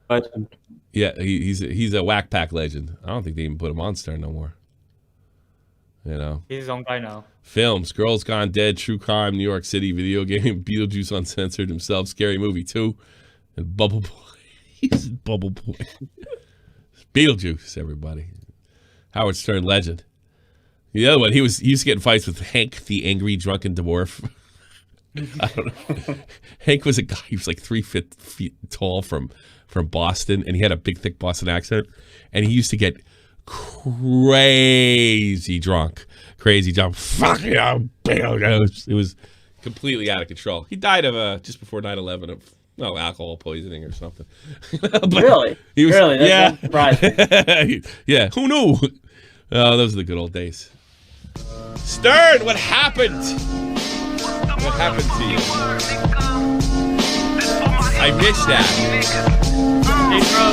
Legend. Yeah, he's a whack pack legend. I don't think they even put him on Stern no more. You know, he's his own guy now. Films: Girls Gone Dead, True Crime, New York City, Video Game, Beetlejuice Uncensored himself, Scary Movie 2, and Bubble Boy. He's Bubble Boy. Beetlejuice, everybody. Howard Stern legend. The other one, he used to get in fights with Hank, the angry drunken dwarf. I don't know. Hank was a guy. He was like 3 feet tall from Boston, and he had a big, thick Boston accent. And he used to get crazy drunk. Fuck yeah, Beetlejuice. It was completely out of control. He died of just before 9/11 of alcohol poisoning or something. Really? He was, really? That's surprising. Yeah, who knew? Oh, those are the good old days. Stern, what happened? What happened to you? I missed that. Hey, bro.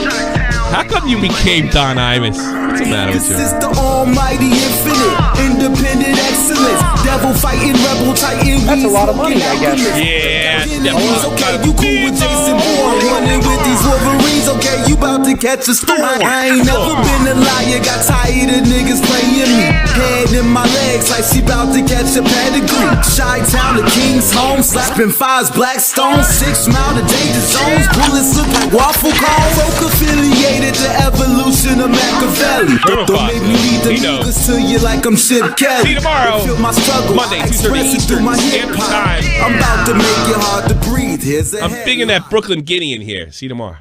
How come come you became Don Imus? What's the matter with you? This is the almighty infinite, independent excellence, devil fighting, rebel titan. That's a lot of money, I guess. Yeah. Okay, you cool with Jason Bourne, running with these Wolverines. Okay, you about to catch a storm. I ain't never been a liar, got tired of niggas playing me. Head in my legs like she about to catch a pedigree. Chi-town, the king's home, slapping fives, black stones, 6 mile to danger zones. Bullets look like waffle cones. Folk affiliated to evolution of Machiavelli. Don't make me lead the niggas to you like I'm Chip Kelly. See you tomorrow. Feel my struggle, Monday, 2:30 Eastern Standard Time. I'm about to make it hard to breathe. Here's a I'm big in that Brooklyn Guinea in here. See you tomorrow.